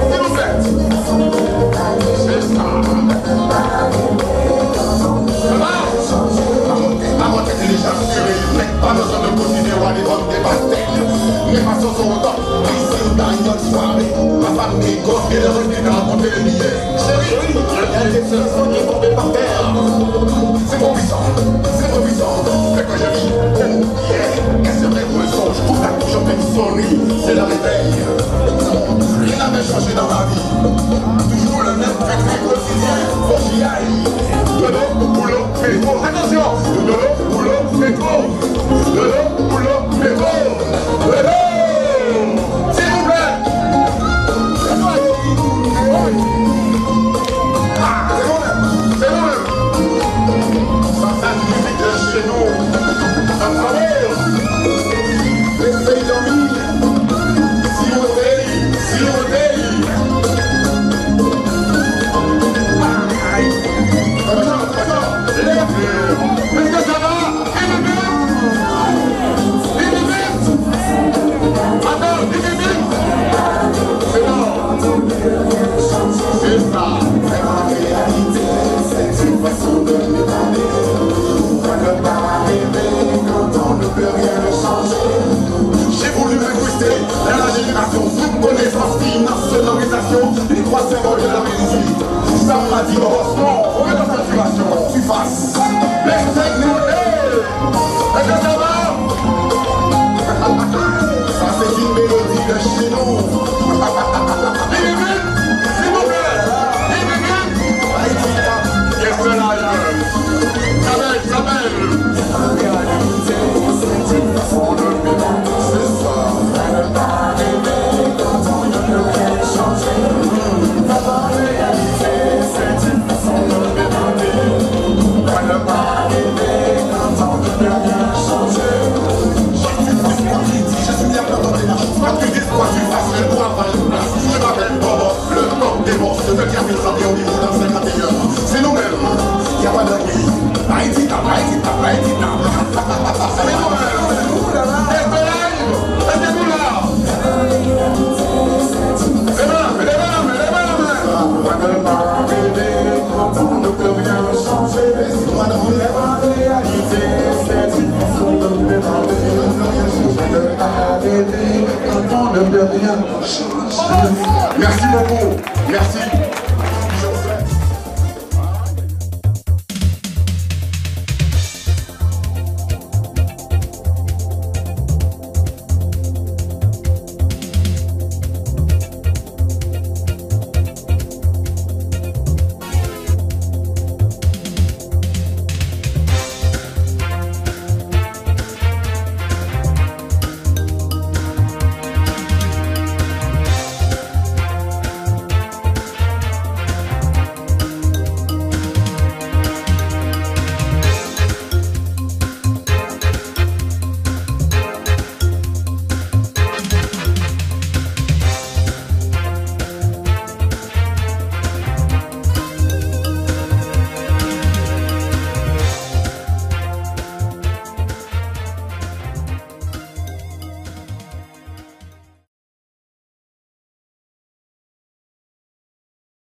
S'il vous plaît! C'est ça! Par votre intelligence juridique, pas besoin de continuer à aller vendre des pastèques. Mes façons sont au top. Ici, dans une soirée, ma famille gosse et le revenu à raconter les billets. Chérie, elle est seule, son est tombé par terre. C'est trop puissant, fait que je vis. Oh, yeah, qu'est-ce que c'est vrai pour le son? Je trouve la couche en pleine sonnerie, c'est le réveil. Rien n'avait changé dans ma vie. Toujours le même fait quotidien, faut que j'y aille. Dodo, boulot, métro, attention! Dodo, boulot, métro. Dodo, boulot, métro. Dodo! S'il vous plaît! C'est bon! Ça musique de chez nous. Ça me savait. Les pays d'amis. Si on est. Est-ce que ça va? Attends, c'est bon. C'est ça. C'est ma réalité. C'est une façon de m'évader. Pourquoi ne pas rêver quand on ne peut rien changer? J'ai voulu m'inquister dans la génération sous connaissance, financiarisation, les trois symboles de la réussite. Ça m'a dit, oh non, on est dans cette situation, tu fasses. Les technologies. Est-ce que ça va? Ça c'est une mélodie de chez nous. S'il vous plaît. Qu'est-ce que là, ça belle. C'est une façon de vivre. C'est ça. Ne pas rêver quand on ne peut rien changer. La réalité, c'est une façon de vivre. Ne pas rêver quand on ne peut rien changer. Je suis bien dans tes marches. Quoi que tu dises, quoi tu fasses, je dois avoir une place. Je m'appelle Bobo, le top des boss. Je te tiens à au niveau d'un 51. C'est nous-mêmes. Y'a pas de nuit. Haïti tap. C'est nous-mêmes. Restez-vous là. Pourquoi ne pas rêver quand on ne peut rien changer? Laisse-moi dans la réalité, c'est une façon de ne pas rêver quand on ne peut rien changer. Merci beaucoup, merci.